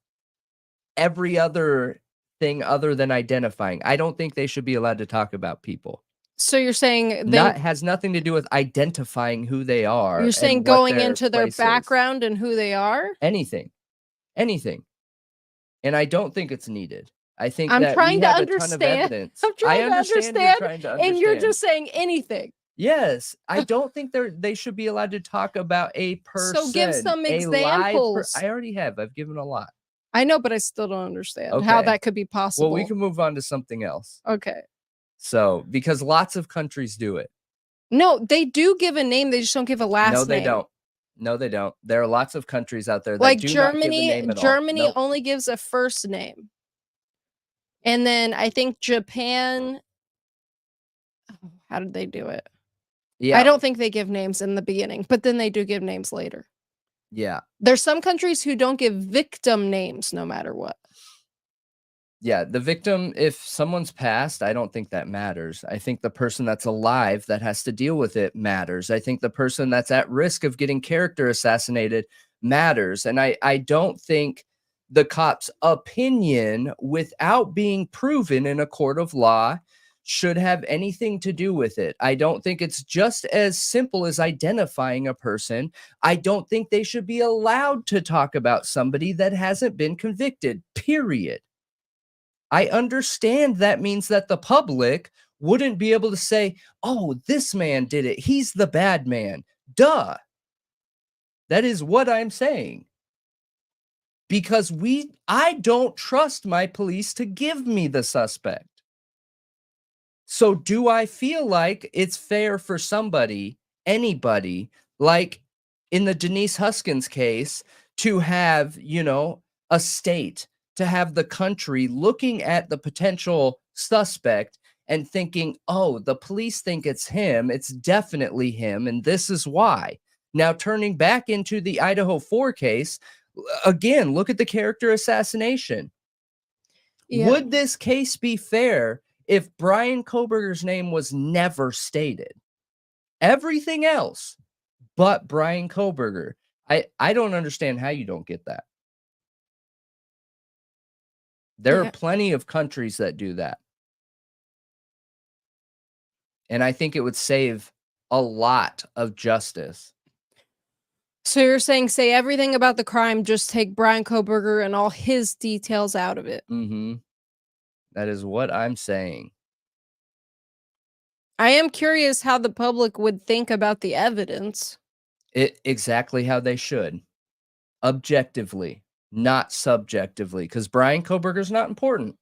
every other thing other than identifying. I don't think they should be allowed to talk about people. So you're saying Has nothing to do with identifying who they are. You're saying and what going their into their place is. background and who they are? Anything. And I don't think it's needed. I think I'm that trying we to have a ton of understand. evidence. I'm trying to understand, you're trying to understand. and you're just saying anything. Yes, I don't think they should be allowed to talk about a person. So give some a live examples. I already have. I've given a lot. I know, but I still don't understand how Okay. that could be possible. Well, we can move on to something else. Okay. So, because lots of countries do it. No, they do give a name. They just don't give a last name. No, they don't. No, they don't. There are lots of countries out there that Like do not give a name at all. Germany Nope. only gives a first name. And then I think Japan, how did they do it? Yeah. I don't think they give names in the beginning, but then they do give names later. Yeah. There's some countries who don't give victim names no matter what. Yeah, the victim, if someone's passed, I don't think that matters. I think the person that's alive that has to deal with it matters. I think the person that's at risk of getting character assassinated matters. And I don't think the cop's opinion, without being proven in a court of law, should have anything to do with it. I don't think it's just as simple as identifying a person. I don't think they should be allowed to talk about somebody that hasn't been convicted, period. I understand that means that the public wouldn't be able to say, oh, this man did it. He's the bad man. Duh. That is what I'm saying. Because I don't trust my police to give me the suspect. So do I feel like it's fair for anybody, like in the Denise Huskins case, to have, a state, to have the country looking at the potential suspect and thinking, oh, the police think it's him. It's definitely him. And this is why. Now, turning back into the Idaho 4 case, again, look at the character assassination. Yeah. Would this case be fair if Bryan Kohberger's name was never stated? Everything else but Bryan Kohberger. I don't understand how you don't get that. There are plenty of countries that do that. And I think it would save a lot of justice. So you're saying say everything about the crime, just take Bryan Kohberger and all his details out of it. Mm-hmm. That is what I'm saying. I am curious how the public would think about the evidence. Exactly how they should. Objectively, not subjectively, because Bryan Kohberger's not important.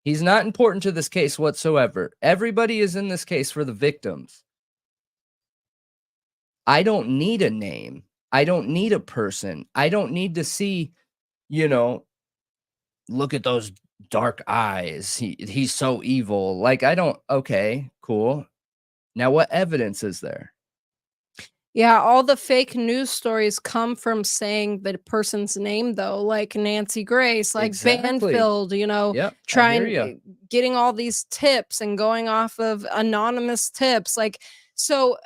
He's not important to this case whatsoever. Everybody is in this case for the victims. I don't need a name. I don't need a person. I don't need to see, look at those dark eyes. He's so evil. Like, okay, cool. Now, what evidence is there? Yeah, all the fake news stories come from saying the person's name, though, like Nancy Grace, like Banfield, Yep, getting all these tips and going off of anonymous tips. Like, so,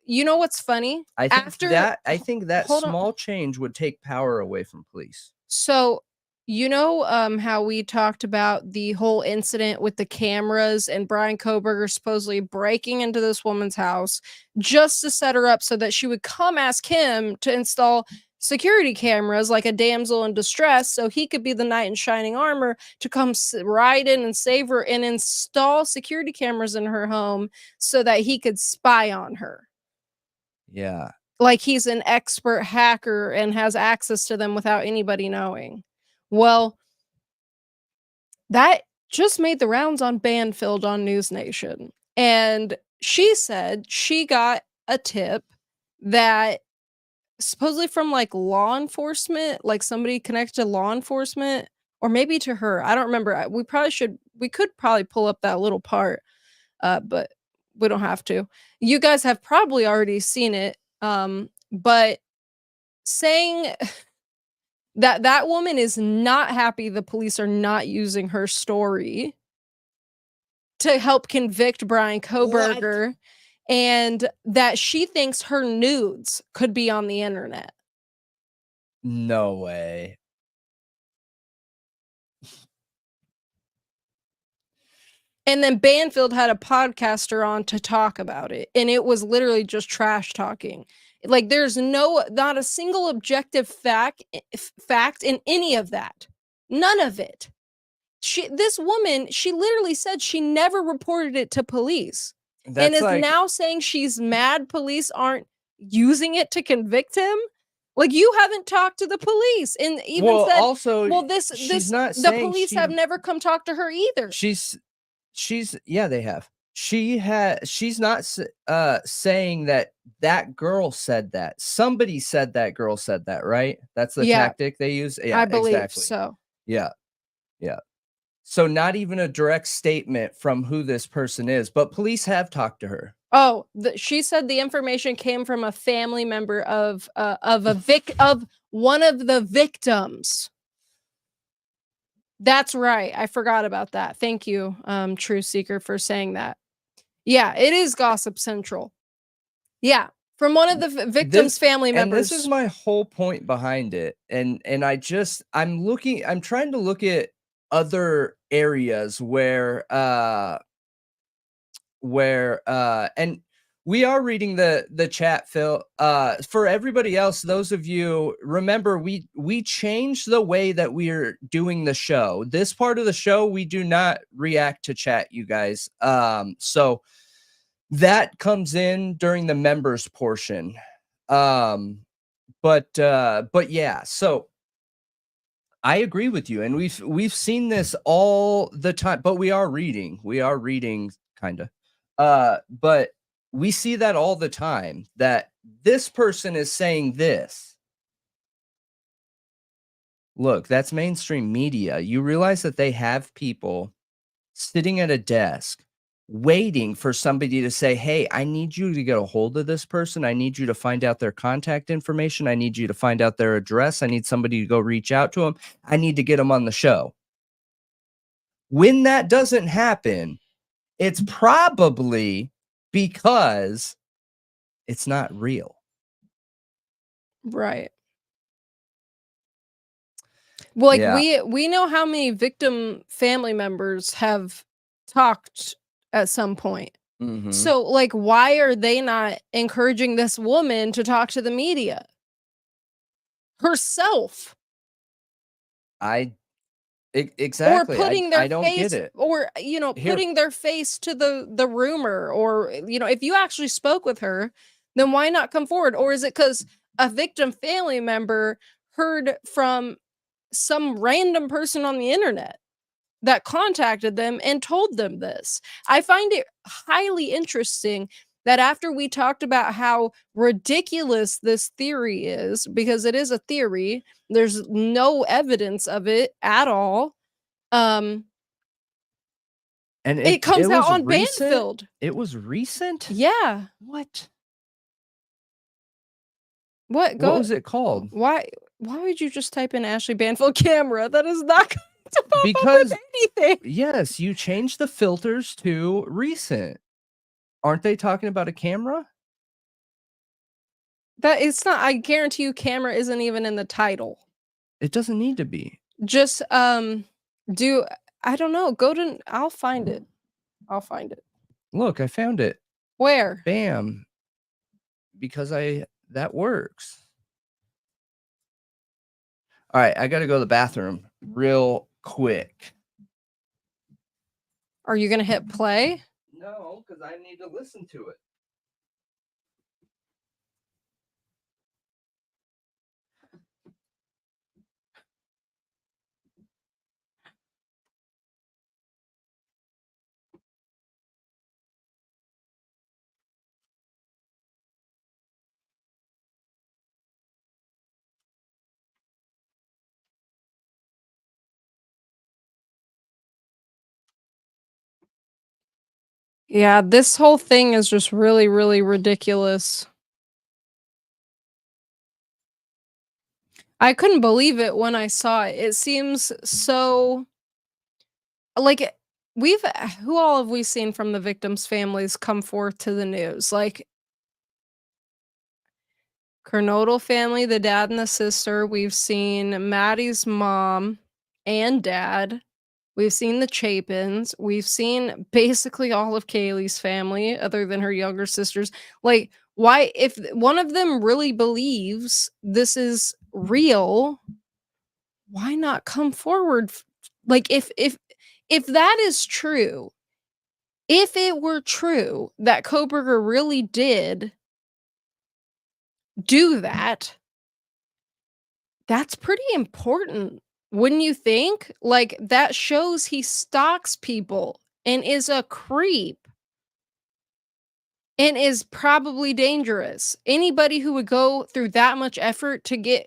you know what's funny? I think that small change would take power away from police. So, how we talked about the whole incident with the cameras and Bryan Kohberger supposedly breaking into this woman's house just to set her up so that she would come ask him to install security cameras like a damsel in distress so he could be the knight in shining armor to come ride in and save her and install security cameras in her home so that he could spy on her. Yeah. Like he's an expert hacker and has access to them without anybody knowing. Well, that just made the rounds on Banfield on News Nation. And she said she got a tip that supposedly from like law enforcement, like somebody connected to law enforcement, or maybe to her. I don't remember. We could probably pull up that little part, but we don't have to. You guys have probably already seen it. But saying that that woman is not happy the police are not using her story to help convict Bryan What? Kohberger, and that she thinks her nudes could be on the internet. No way. And then Banfield had a podcaster on to talk about it, and it was literally just trash talking. Like there's not a single objective fact in any of that. None of it. This woman, she literally said she never reported it to police and That's is like, now saying she's mad police aren't using it to convict him. Like you haven't talked to the polies and even well, said, also, well, she's not the saying police have never come talk to her either. she's yeah, they have. She's not saying that that girl said that. Somebody said that girl said that, right? That's the Yeah, tactic they use. Yeah, I believe exactly. so. Yeah. Yeah. So not even a direct statement from who this person is, but police have talked to her. Oh, she said the information came from a family member of one of the victims. That's right. I forgot about that. Thank you, True Seeker, for saying that. Yeah, it is Gossip Central. Yeah, from one of the victims' family members. And this is my whole point behind it. And I'm trying to look at other areas where and we are reading the chat, Phil. For everybody else, those of you, remember we changed the way that we are doing the show. This part of the show, we do not react to chat, you guys. So that comes in during the members portion. But yeah, so I agree with you, and we've seen this all the time, but we are reading kind of. But we see that all the time, that this person is saying this. Look, that's mainstream media. You realize that they have people sitting at a desk waiting for somebody to say, hey, I need you to get a hold of this person. I need you to find out their contact information. I need you to find out their address. I need somebody to go reach out to them. I need to get them on the show. When that doesn't happen, it's probably because it's not real. Right. Well, like Yeah. we know how many victim family members have talked at some point. Mhm. So, like, why are they not encouraging this woman to talk to the media herself? Exactly. Or putting their I don't face, get it. or putting their face to the rumor, or if you actually spoke with her, then why not come forward? Or is it because a victim family member heard from some random person on the internet that contacted them and told them this? I find it highly interesting that after we talked about how ridiculous this theory is, because it is a theory, there's no evidence of it at all. And it comes out was on recent? Banfield. It was recent? Yeah. What? What What was it called? Why would you just type in Ashley Banfield camera? That is not going to pop Because up with anything. yes, you changed the filters to recent. Aren't they talking about a camera? That it's not. I guarantee you camera isn't even in the title. It doesn't need to be. Just do I don't know. I'll find it. I'll find it. Look, I found it. Where? Bam. Because that works. All right, I got to go to the bathroom real quick. Are you going to hit play? No, because I need to listen to it. Yeah, this whole thing is just really, really ridiculous. I couldn't believe it when I saw it. It seems so like we've who all have we seen from the victims' families come forth to the news? Like Kernodle family, the dad and the sister. We've seen Maddie's mom and dad. We've seen the Chapins. We've seen basically all of Kaylee's family, other than her younger sisters. Like, why, if one of them really believes this is real, why not come forward? Like, if that is true, if it were true that Kohberger really did do that, that's pretty important, wouldn't you think? Like, that shows he stalks people and is a creep and is probably dangerous. Anybody who would go through that much effort to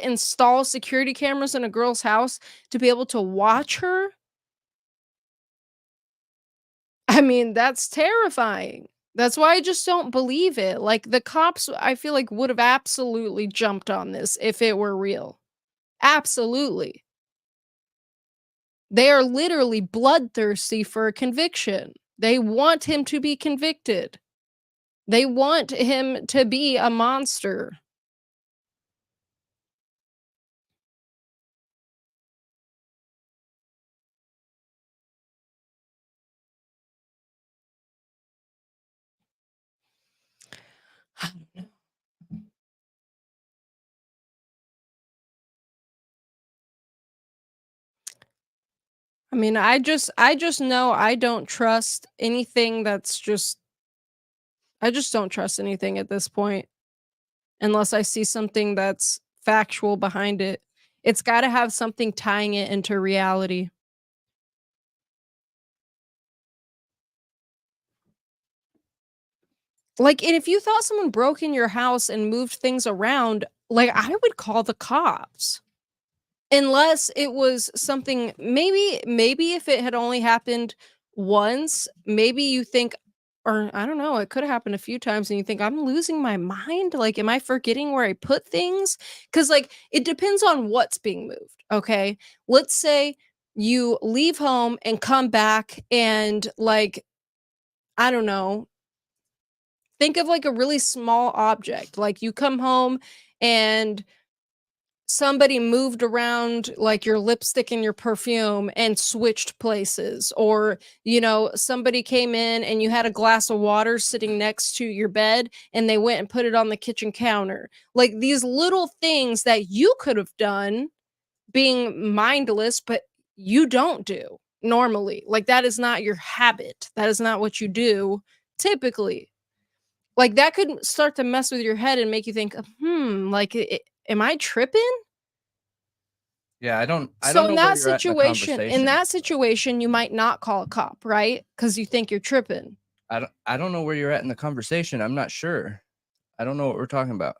install security cameras in a girl's house to be able to watch her, I mean, that's terrifying. That's why I just don't believe it. Like, the cops, I feel like, would have absolutely jumped on this if it were real. Absolutely. They are literally bloodthirsty for a conviction. They want him to be convicted. They want him to be a monster. I don't know. I mean, I just know I don't trust anything that's just I just don't trust anything at this point unless I see something that's factual behind it. It's got to have something tying it into reality. Like, and if you thought someone broke in your house and moved things around, like, I would call the cops. Unless it was something, maybe if it had only happened once, maybe you think, or I don't know, it could have happened a few times and you think, "I'm losing my mind, like, am I forgetting where I put things?" Because like, it depends on what's being moved, okay? Let's say you leave home and come back and, like, I don't know, think of, like, a really small object, like, you come home and somebody moved around like your lipstick and your perfume and switched places, or somebody came in and you had a glass of water sitting next to your bed and they went and put it on the kitchen counter. Like, these little things that you could have done being mindless, but you don't do normally. Like, that is not your habit, that is not what you do typically. Like, that could start to mess with your head and make you think, like, am I tripping? Yeah, I don't So know where you're at in the in conversation. that situation, you might not call a cop, right? Because you think you're tripping. I don't know where you're at in the conversation. I'm not sure. I don't know what we're talking about.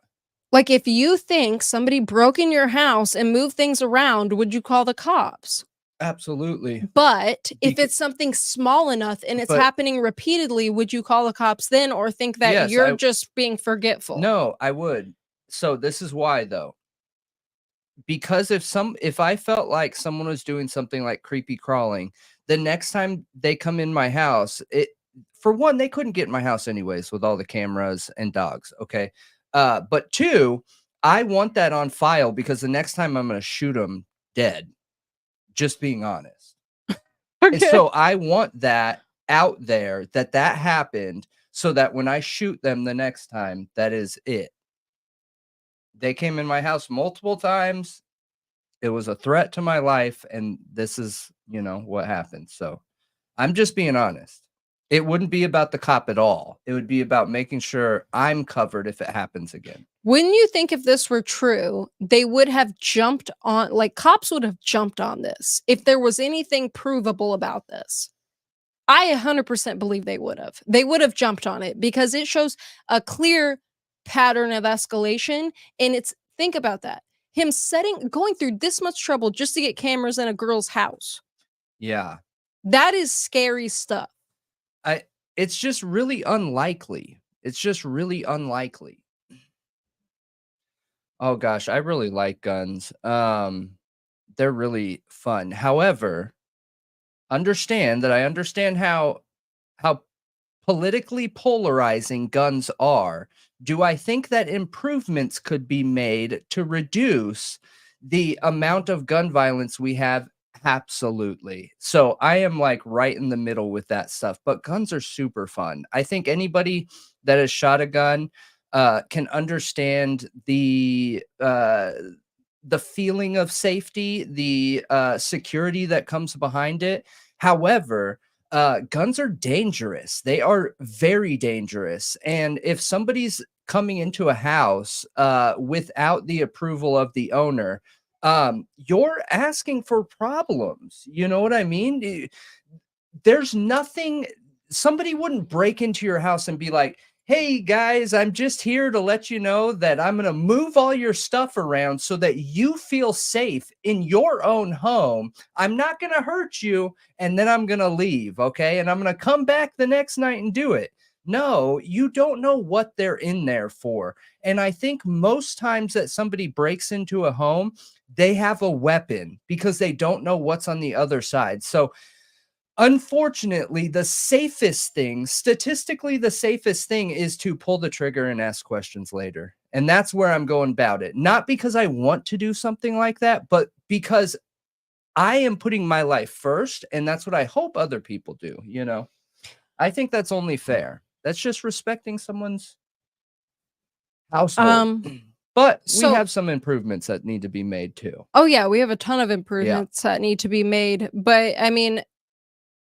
Like, if you think somebody broke in your house and moved things around, would you call the cops? Absolutely. But if Bec it's something small enough and it's but happening repeatedly, would you call the cops then, or think that yes, you're I just being forgetful? no, I would. So this is why though. Because if I felt like someone was doing something like creepy crawling, the next time they come in my house, it for one, they couldn't get in my house anyways with all the cameras and dogs, okay? But two, I want that on file because the next time I'm gonna shoot them dead, just being honest. And Okay. so I want that out there that that happened so that when I shoot them the next time, that is it. They came in my house multiple times. It was a threat to my life, and this is, what happened. So I'm just being honest. It wouldn't be about the cop at all. It would be about making sure I'm covered if it happens again. Wouldn't you think if this were true, they would have jumped on, like, cops would have jumped on this if there was anything provable about this? I 100% believe they would have. They would have jumped on it because it shows a clear pattern of escalation. And it's, think about that. Him going through this much trouble just to get cameras in a girl's house. Yeah. That is scary stuff. I it's just really unlikely. It's just really unlikely. Oh gosh, I really like guns. They're really fun. However, understand that I understand how politically polarizing guns are. Do I think that improvements could be made to reduce the amount of gun violence we have? Absolutely. So I am like right in the middle with that stuff, but guns are super fun. I think anybody that has shot a gun can understand the feeling of safety, the security that comes behind it. However, guns are dangerous. They are very dangerous. And if somebody's coming into a house without the approval of the owner, you're asking for problems. You know what I mean? There's nothing, somebody wouldn't break into your house and be like, "Hey guys, I'm just here to let you know that I'm going to move all your stuff around so that you feel safe in your own home. I'm not going to hurt you and then I'm going to leave, okay? And I'm going to come back the next night and do it." No, you don't know what they're in there for. And I think most times that somebody breaks into a home, they have a weapon because they don't know what's on the other side. So unfortunately, the safest thing, statistically, the safest thing is to pull the trigger and ask questions later. And that's where I'm going about it. Not because I want to do something like that, but because I am putting my life first. And that's what I hope other people do. You know, I think that's only fair. That's just respecting someone's household. Um, But we so have some improvements that need to be made too. oh yeah, we have a ton of Yeah. improvements that need to be made, but I mean,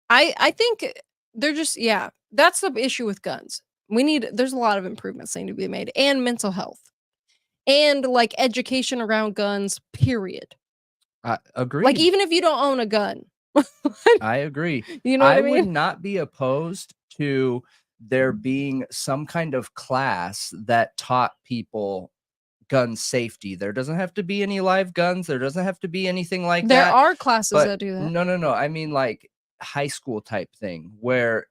I think they're just yeah, that's the issue with guns. There's a lot of improvements that need to be made, and mental health, and, like, education around guns, period. Like, Agreed. even if you don't own a gun. I agree. You know what I I would mean? not be opposed to there being some kind of class that taught people gun safety. There doesn't have to be any live guns. There doesn't have to be anything like There that. are classes But that do that. no, no, no. I mean, like high school type thing where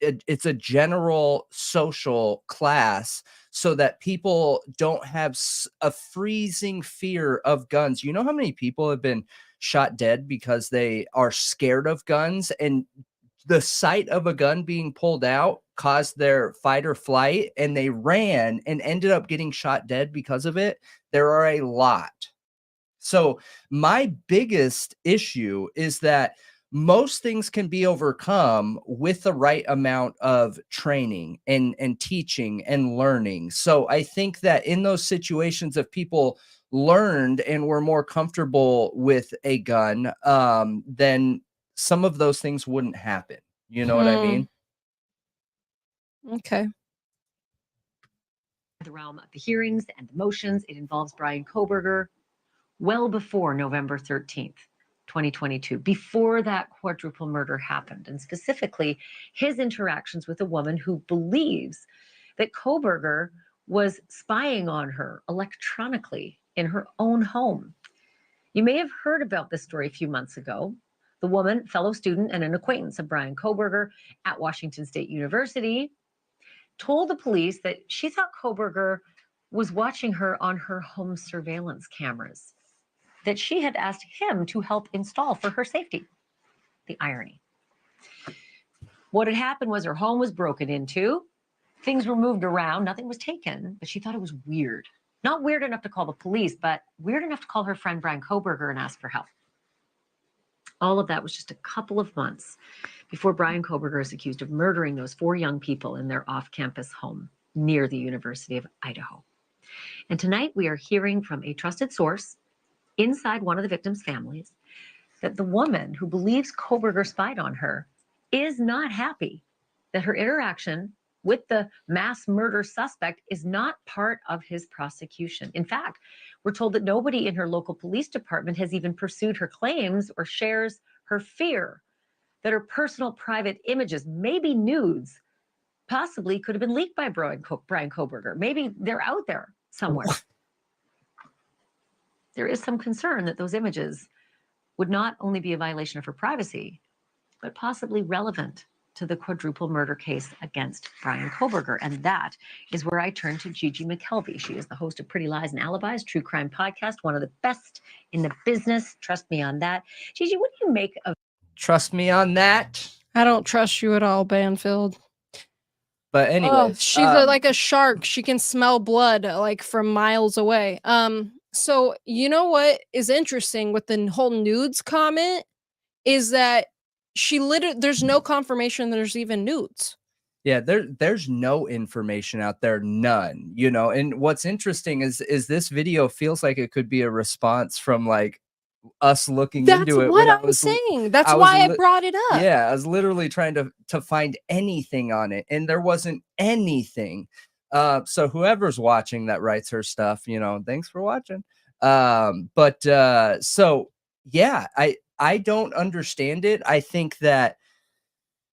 it's a general social class so that people don't have a freezing fear of guns. You know how many people have been shot dead because they are scared of guns, and the sight of a gun being pulled out caused their fight or flight and they ran and ended up getting shot dead because of it? There are a lot. So my biggest issue is that most things can be overcome with the right amount of training and teaching and learning. So I think that in those situations, if people learned and were more comfortable with a gun, then some of those things wouldn't happen. You know what I Hmm, mean? okay. The realm of the hearings and the motions. It involves Bryan Kohberger well before November 13th, 2022, before that quadruple murder happened, and specifically his interactions with a woman who believes that Kohberger was spying on her electronically in her own home. You may have heard about this story a few months ago. The woman, fellow student and an acquaintance of Bryan Kohberger at Washington State University, told the police that she thought Kohberger was watching her on her home surveillance cameras that she had asked him to help install for her safety. The irony. What had happened was her home was broken into, things were moved around, nothing was taken, but she thought it was weird. Not weird enough to call the police, but weird enough to call her friend Bryan Kohberger and ask for help. All of that was just a couple of months before Bryan Kohberger is accused of murdering those 4 young people in their off-campus home near the University of Idaho. And tonight we are hearing from a trusted source inside one of the victims' families that the woman who believes Kohberger spied on her is not happy that her interaction with the mass murder suspect is not part of his prosecution. In fact, we're told that nobody in her local police department has even pursued her claims or shares her fear that her personal private images, maybe nudes, possibly could have been leaked by Bryan Kohberger. Maybe they're out there somewhere. There is some concern that those images would not only be a violation of her privacy, but possibly relevant to the quadruple murder case against Bryan Kohberger. And that is where I turn to Gigi McKelvey. She is the host of Pretty Lies and Alibis, true crime podcast, one of the best in the business. Trust me on that. Gigi, what do you make of... Trust me on that. I don't trust you at all, Banfield. But Oh, anyways, she's like a shark. She can smell blood like from miles away. So you know what is interesting with the whole nudes comment is that there's no confirmation there's even nudes. yeah, there's no information out there, none, you know. And what's interesting is this video feels like it could be a response from like us looking That's into it. what when I'm saying. That's I was why I li- brought it up. Yeah, I was literally trying to find anything on it, and there wasn't anything. So whoever's watching that writes her stuff, you know, thanks for watching. So yeah, I don't understand it. I think that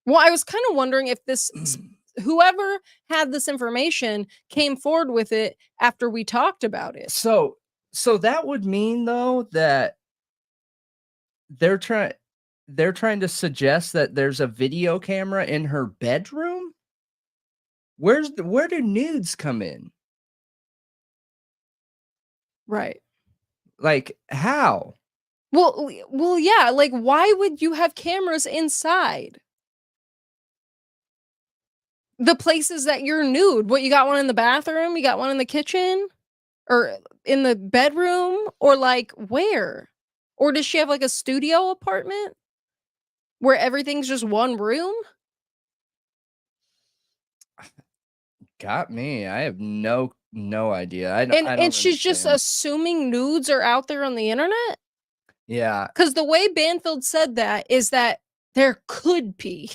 Well, I was kind of wondering if whoever had this information came forward with it after we talked about it. so that would mean though that they're trying to suggest that there's a video camera in her bedroom. Where do nudes come in? Right. Like how? Well, yeah. Like, why would you have cameras inside the places that you're nude? What, you got one in the bathroom? You got one in the kitchen, or in the bedroom, or like where? Or does she have like a studio apartment where everything's just one room? Got me. I have no idea. I don't And she's just understand. assuming nudes are out there on the internet? Yeah. Because the way Banfield said that is that there could be.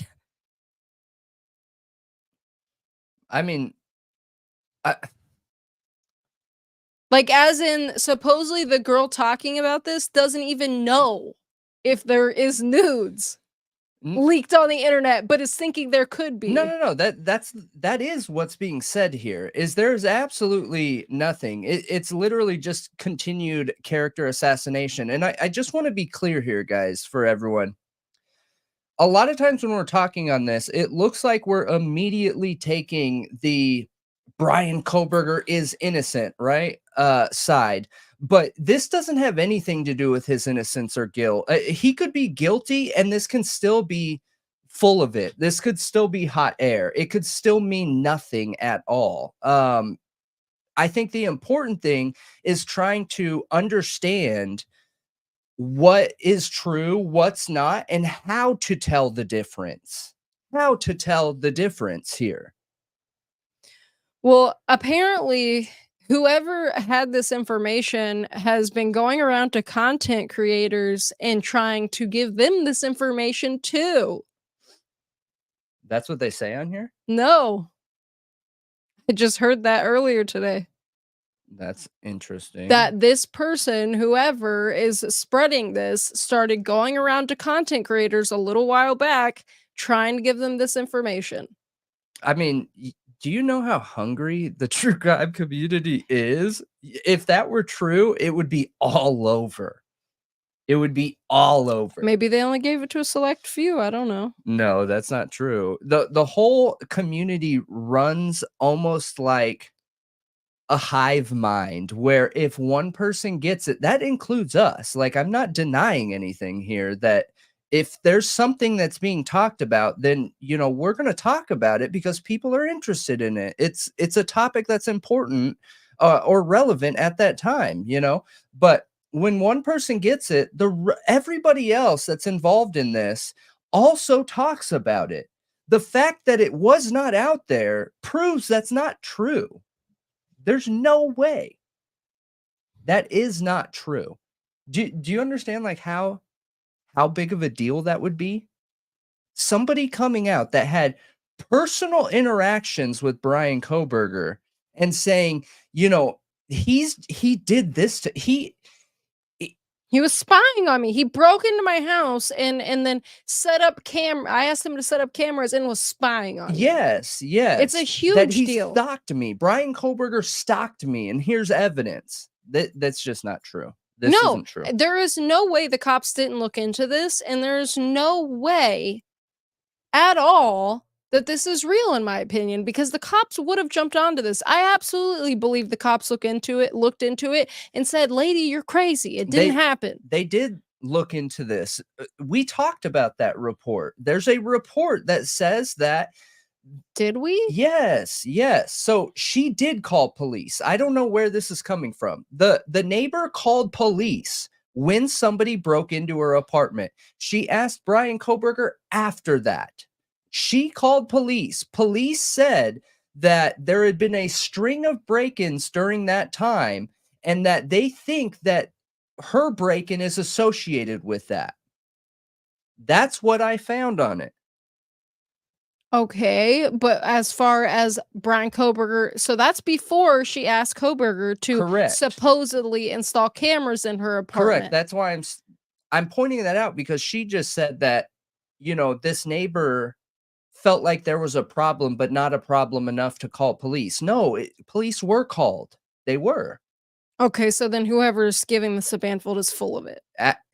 I mean, Like, as in, supposedly the girl talking about this doesn't even know if there is nudes leaked on the internet, but is thinking there could be. no. That is what's being said here. Is there's absolutely nothing. It's literally just continued character assassination. And I just want to be clear here, guys, for everyone. A lot of times when we're talking on this, it looks like we're immediately taking the Bryan Kohberger is innocent, right? Side. But this doesn't have anything to do with his innocence or guilt. He could be guilty, and this can still be full of it. This could still be hot air. It could still mean nothing at all. I think the important thing is trying to understand what is true, what's not, and how to tell the difference. How to tell the difference here. Well, apparently, whoever had this information has been going around to content creators and trying to give them this information too. That's what they say on here? No. I just heard that earlier today. That's interesting. That this person, whoever is spreading this, started going around to content creators a little while back trying to give them this information. I mean, do you know how hungry the true crime community is? If that were true, it would be all over. It would be all over. Maybe they only gave it to a select few. I don't know. No, that's not true. The whole community runs almost like a hive mind, where if one person gets it, that includes us. Like, I'm not denying anything here, that if there's something that's being talked about, then, you know, we're going to talk about it because people are interested in it. It's a topic that's important or relevant at that time, you know. But when one person gets it, everybody else that's involved in this also talks about it. The fact that it was not out there proves that's not true. There's no way. That is not true. Do you understand like how big of a deal that would be? Somebody coming out that had personal interactions with Bryan Kohberger and saying, you know, he did this to he was spying on me. He broke into my house and then set up I asked him to set up cameras and was spying on me. Yes. It's a huge that he deal. Stalked me. Bryan Kohberger stalked me, and here's evidence. That's just not true. This isn't true. There is no way the cops didn't look into this, and there's no way at all that this is real, in my opinion, because the cops would have jumped onto this. I absolutely believe the cops looked into it, and said, "Lady, you're crazy. It didn't happen." They did look into this. We talked about that report. There's a report that says that. Did we? Yes, yes. So she did call police. I don't know where this is coming from. The neighbor called police when somebody broke into her apartment. She asked Bryan Kohberger after that. She called police. Police said that there had been a string of break-ins during that time and that they think that her break-in is associated with that. That's what I found on it. Okay, but as far as Bryan Kohberger, so that's before she asked Kohberger to Correct. supposedly install cameras in her apartment. Correct. That's why I'm pointing that out, because she just said that, this neighbor felt like there was a problem, but not a problem enough to call police. No, police were called. They were. Okay, so then whoever's giving the subandvolt is full of it.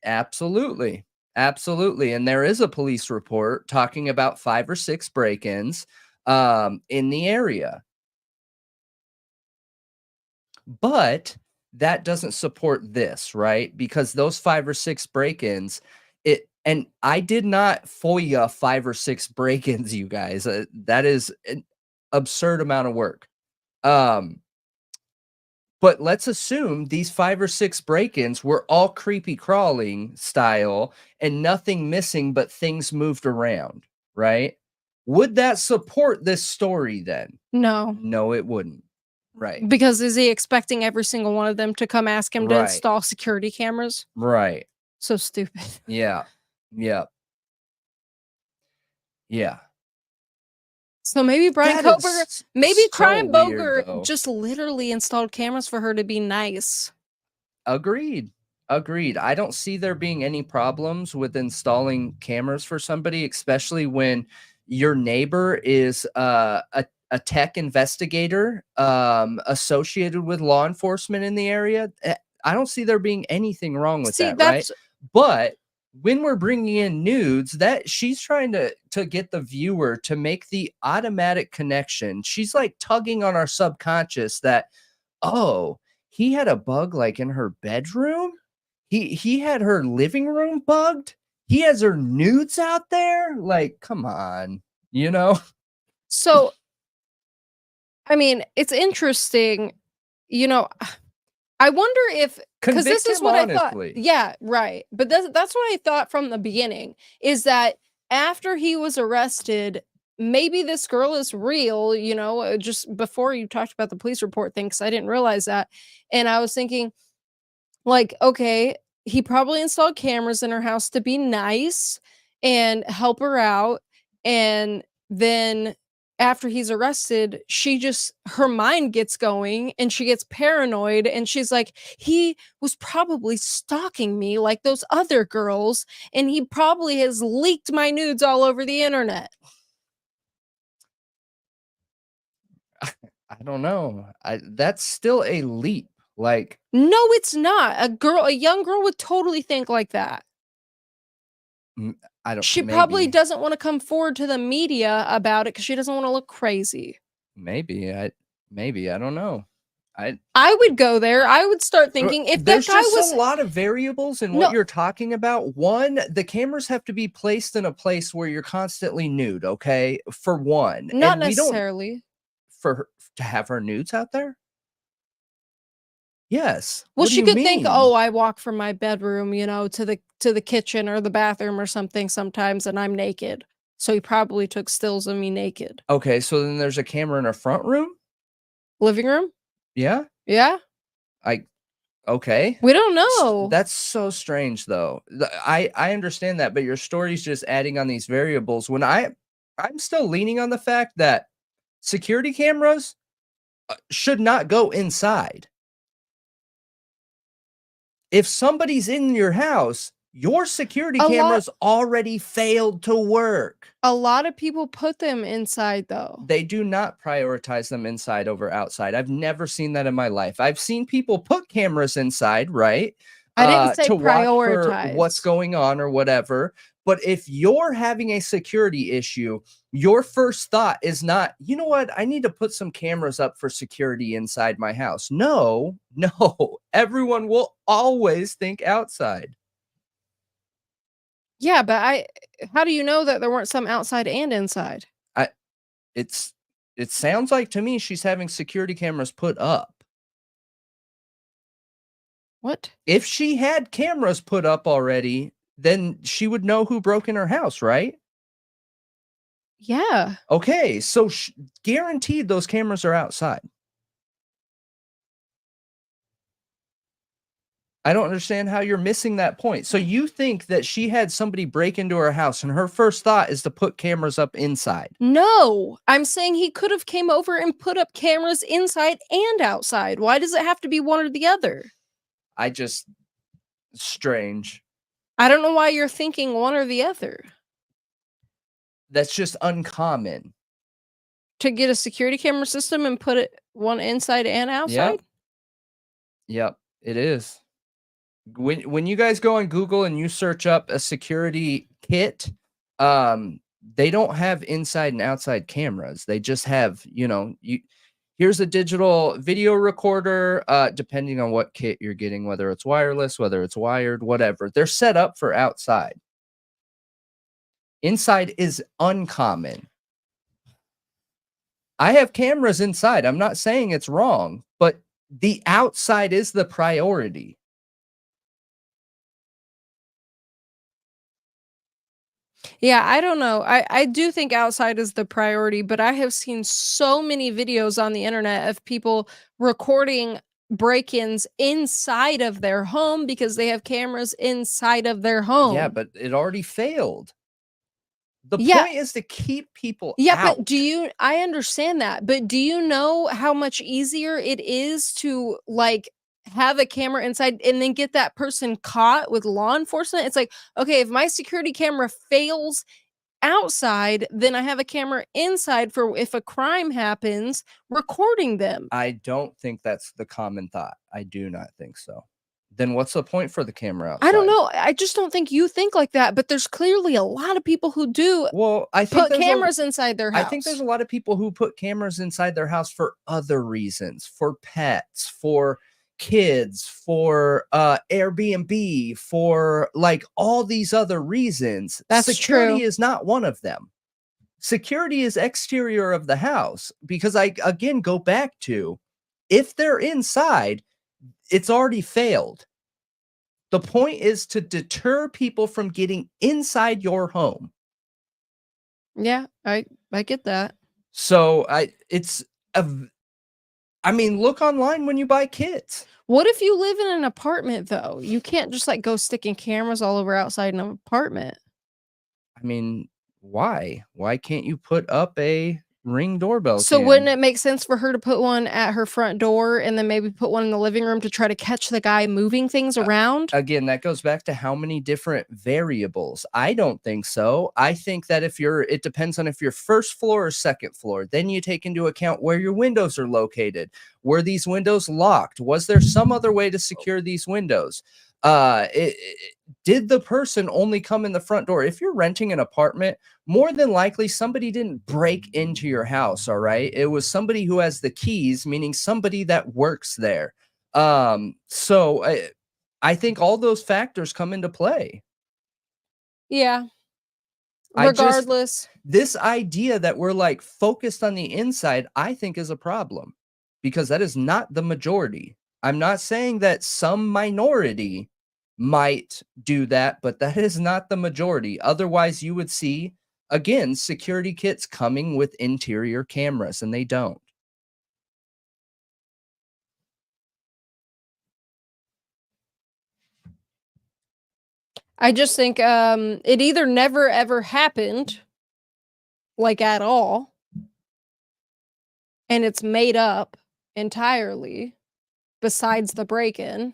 Absolutely. Absolutely. And there is a police report talking about 5 or 6 break-ins in the area. But that doesn't support this, right? Because those 5 or 6 break-ins, and I did not FOIA 5 or 6 break-ins, you guys. That is an absurd amount of work. But let's assume these 5 or 6 break-ins were all creepy crawling style and nothing missing but things moved around, right? Would that support this story then? No. No, it wouldn't. Right. Because is he expecting every single one of them to come ask him to Right. install security cameras? Right. So stupid. Yeah. Yeah. Yeah. So maybe Bryan That is Kohberger, maybe so Crime weird, Boger though. just literally installed cameras for her to be nice. Agreed. Agreed. I don't see there being any problems with installing cameras for somebody, especially when your neighbor is a tech investigator associated with law enforcement in the area. I don't see there being anything wrong with that, right? But when we're bringing in nudes, that she's trying to get the viewer to make the automatic connection. She's like tugging on our subconscious that, oh, he had a bug like in her bedroom. He had her living room bugged. He has her nudes out there. Like, come on, So, I mean, it's interesting, I wonder if, because this is what I thought. Yeah, right. But that's what I thought from the beginning, is that after he was arrested, maybe this girl is real, just before you talked about the police report thing, because I didn't realize that. And I was thinking, like, okay, he probably installed cameras in her house to be nice and help her out. And then after he's arrested, her mind gets going and she gets paranoid and she's like, he was probably stalking me like those other girls, and he probably has leaked my nudes all over the internet. I don't know. That's still a leap. Like, no, it's not. A young girl would totally think like that. She probably doesn't want to come forward to the media about it because she doesn't want to look crazy. Maybe. I don't know. I would go there. I would start thinking, if that guy was... There's just a lot of variables in what you're talking about. One, the cameras have to be placed in a place where you're constantly nude, okay? For one. Not necessarily. To have her nudes out there? Yes. Well, she could think, oh, I walk from my bedroom, to the kitchen or the bathroom or something sometimes, and I'm naked. So he probably took stills of me naked. Okay, so then there's a camera in her front room? Living room? Yeah? Yeah. Okay. We don't know. That's so strange, though. I understand that, but your story's just adding on these variables. When I'm still leaning on the fact that security cameras should not go inside. If somebody's in your house, your security cameras already failed to work. A lot of people put them inside, though. They do not prioritize them inside over outside. I've never seen that in my life. I've seen people put cameras inside, right? I didn't say to prioritize. watch for what's going on or whatever. But if you're having a security issue, your first thought is not, you know what, I need to put some cameras up for security inside my house. No, no, everyone will always think outside. Yeah, but how do you know that there weren't some outside and inside? It sounds like to me she's having security cameras put up. What? If she had cameras put up already, then she would know who broke in her house, right? Yeah. Okay, so guaranteed those cameras are outside. I don't understand how you're missing that point. So you think that she had somebody break into her house and her first thought is to put cameras up inside? No, I'm saying he could have came over and put up cameras inside and outside. Why does it have to be one or the other? Strange. I don't know why you're thinking one or the other. That's just uncommon. To get a security camera system and put it one inside and outside? Yep, it is. When you guys go on Google and you search up a security kit, they don't have inside and outside cameras. They just have, here's a digital video recorder, depending on what kit you're getting, whether it's wireless, whether it's wired, whatever. They're set up for outside. Inside is uncommon. I have cameras inside. I'm not saying it's wrong, but the outside is the priority. Yeah, I don't know. I do think outside is the priority, but I have seen so many videos on the internet of people recording break-ins inside of their home because they have cameras inside of their home. Yeah, but it already failed. The Yeah. point is to keep people Yeah, out. but I understand that, but do you know how much easier it is to, like, have a camera inside and then get that person caught with law enforcement? It's like, okay, if my security camera fails outside, then I have a camera inside for if a crime happens, recording them. I don't think that's the common thought. I do not think so. Then what's the point for the camera outside? I don't know. I just don't think you think like that, but there's clearly a lot of people who do Well, I think put cameras inside their house. I think there's a lot of people who put cameras inside their house for other reasons, for pets, for kids, for Airbnb, for like all these other reasons. That's Security true. is not one of them. Security is exterior of the house, because I again go back to, if they're inside, it's already failed. The point is to deter people from getting inside your home. Yeah, I get that. So look online when you buy kits. What if you live in an apartment though? You can't just like go sticking cameras all over outside an apartment. I mean, why? Why can't you put up a Ring doorbell So cam? wouldn't it make sense for her to put one at her front door and then maybe put one in the living room to try to catch the guy moving things around? Again, that goes back to how many different variables. I don't think so. I think that it depends on if you're first floor or second floor. Then you take into account where your windows are located. Were these windows locked? Was there some other way to secure these windows? Did the person only come in the front door? If you're renting an apartment, more than likely somebody didn't break into your house, all right? It was somebody who has the keys, meaning somebody that works there. So I think all those factors come into play. Yeah. Regardless. This idea that we're like focused on the inside, I think is a problem, because that is not the majority. I'm not saying that some minority might do that, but that is not the majority. Otherwise, you would see, again, security kits coming with interior cameras, and they don't. I just think it either never ever happened, like at all, and it's made up entirely, besides the break-in.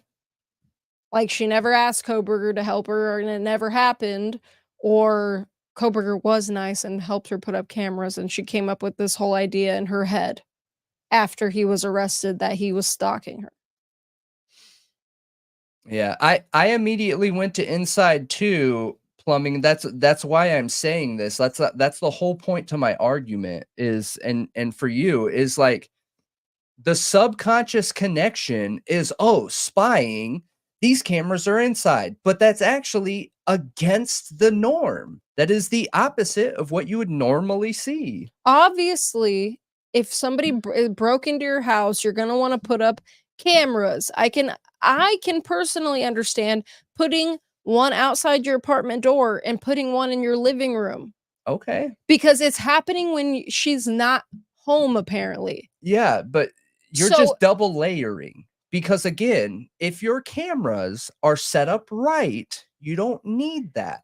Like she never asked Kohberger to help her and it never happened, or Kohberger was nice and helped her put up cameras and she came up with this whole idea in her head after he was arrested that he was stalking her. Yeah, I immediately went to inside too, plumbing. That's why I'm saying this. That's the whole point to my argument is, and for you is like the subconscious connection is, oh, spying. These cameras are inside, but that's actually against the norm. That is the opposite of what you would normally see. Obviously, if somebody broke into your house, you're gonna want to put up cameras. I can personally understand putting one outside your apartment door and putting one in your living room Okay. because it's happening when she's not home, apparently. Yeah, but you're So just double layering because again, if your cameras are set up right, you don't need that.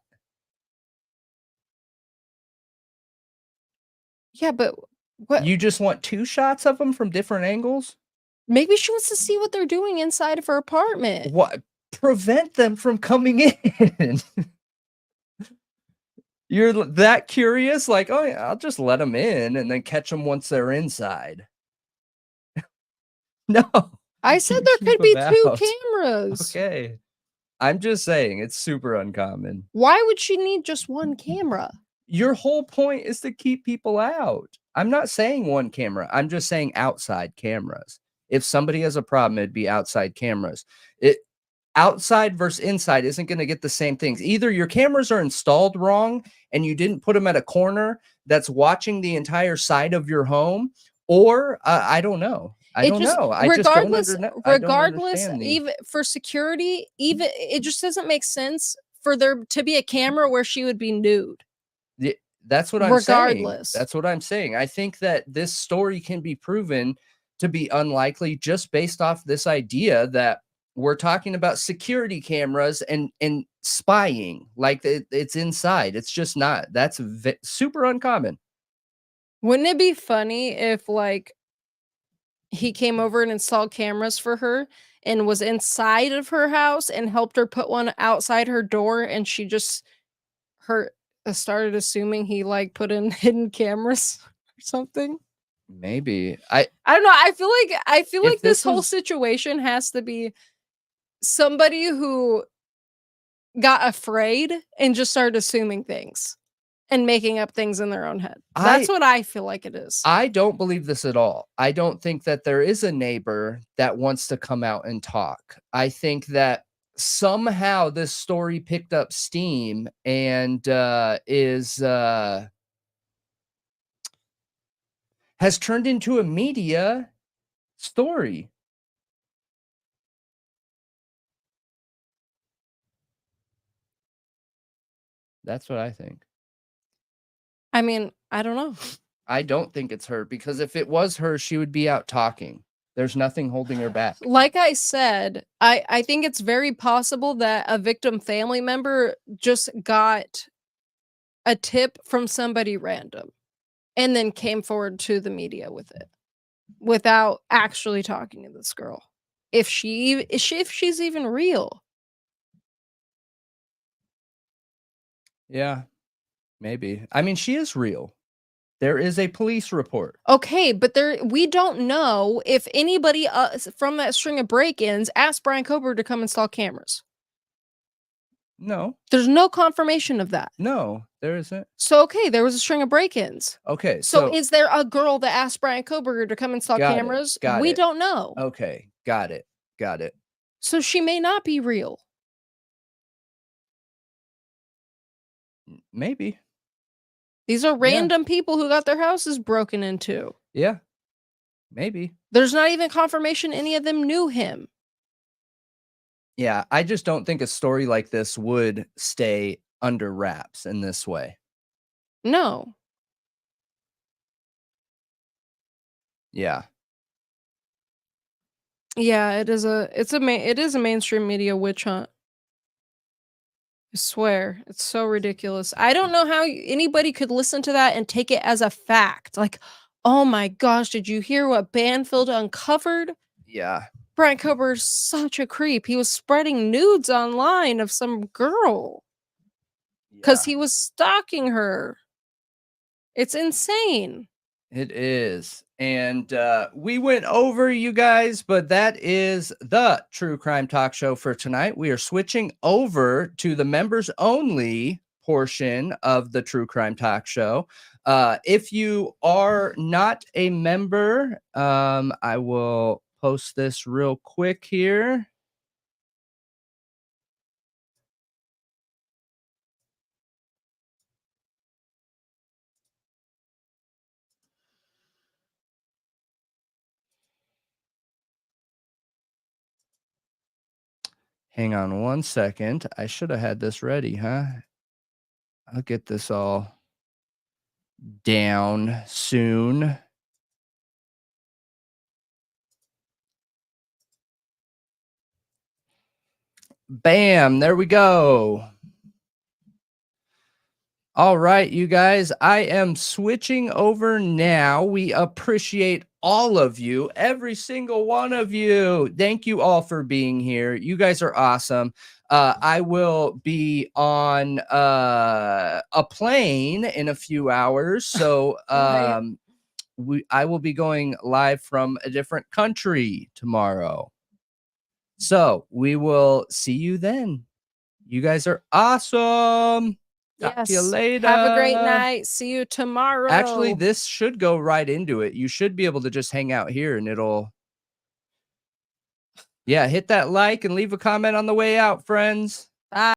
yeah, but what? You just want 2 shots of them from different angles? Maybe she wants to see what they're doing inside of her apartment. What? Prevent them from coming in. You're that curious? Like, oh, yeah, I'll just let them in and then catch them once they're inside. No. I said you there keep could be 'em 2 out. cameras. Okay. I'm just saying it's super uncommon. Why would she need just 1 camera? Your whole point is to keep people out. I'm not saying 1 camera. I'm just saying outside cameras. If somebody has a problem, it'd be outside cameras. Outside versus inside isn't going to get the same things. Either your cameras are installed wrong and you didn't put them at a corner that's watching the entire side of your home, or I don't know. I don't know. I just don't regardless, understand even for security, even it just doesn't make sense for there to be a camera where she would be nude. That's what I'm saying. Regardless. That's what I'm saying. I think that this story can be proven to be unlikely just based off this idea that we're talking about security cameras and spying like it's inside. It's just not. That's super uncommon. Wouldn't it be funny if like he came over and installed cameras for her and was inside of her house and helped her put one outside her door and she just started assuming he like put in hidden cameras or something? Maybe. I don't know. I feel If like this this whole was- situation has to be somebody who got afraid and just started assuming things and making up things in their own head. That's what I feel like it is. I don't believe this at all. I don't think that there is a neighbor that wants to come out and talk. I think that somehow this story picked up steam and has turned into a media story. That's what I think. I mean, I don't know. I don't think it's her because if it was her, she would be out talking. There's nothing holding her back. Like I said, I think it's very possible that a victim family member just got a tip from somebody random and then came forward to the media with it without actually talking to this girl. If she's even real. Yeah, maybe. I mean, she is real. There is a police report. Okay, but we don't know if anybody from that string of break-ins asked Bryan Kohberger to come install cameras. No. There's no confirmation of that. No, there isn't. So, okay, there was a string of break-ins. Okay, So is there a girl that asked Bryan Kohberger to come install cameras? We don't know. Okay, got it. Got it. So she may not be real. Maybe. These are random people who got their houses broken into. Yeah. Maybe. There's not even confirmation any of them knew him. Yeah, I just don't think a story like this would stay under wraps in this way. No. Yeah. Yeah, it is a mainstream media witch hunt. I swear, it's so ridiculous. I don't know how anybody could listen to that and take it as a fact. Like, oh my gosh, did you hear what Banfield uncovered? Yeah. Bryan Kohberger's such a creep. He was spreading nudes online of some girl because he was stalking her. It's insane. It is. And we went over, you guys, but that is the True Crime Talk Show for tonight. We are switching over to the members only portion of the True Crime Talk Show. If you are not a member, I will post this real quick here. Hang on one second. I should have had this ready, huh? I'll get this all down soon. Bam, there we go. All right, you guys, I am switching over now. We appreciate all of you, every single one of you. Thank you all for being here. You guys are awesome. I will be on a plane in a few hours. So Right. I will be going live from a different country tomorrow. So we will see you then. You guys are awesome. Talk to you Yes. later. Have a great night. See you tomorrow. Actually, this should go right into it. You should be able to just hang out here and it'll. Yeah, hit that like and leave a comment on the way out, friends. Bye.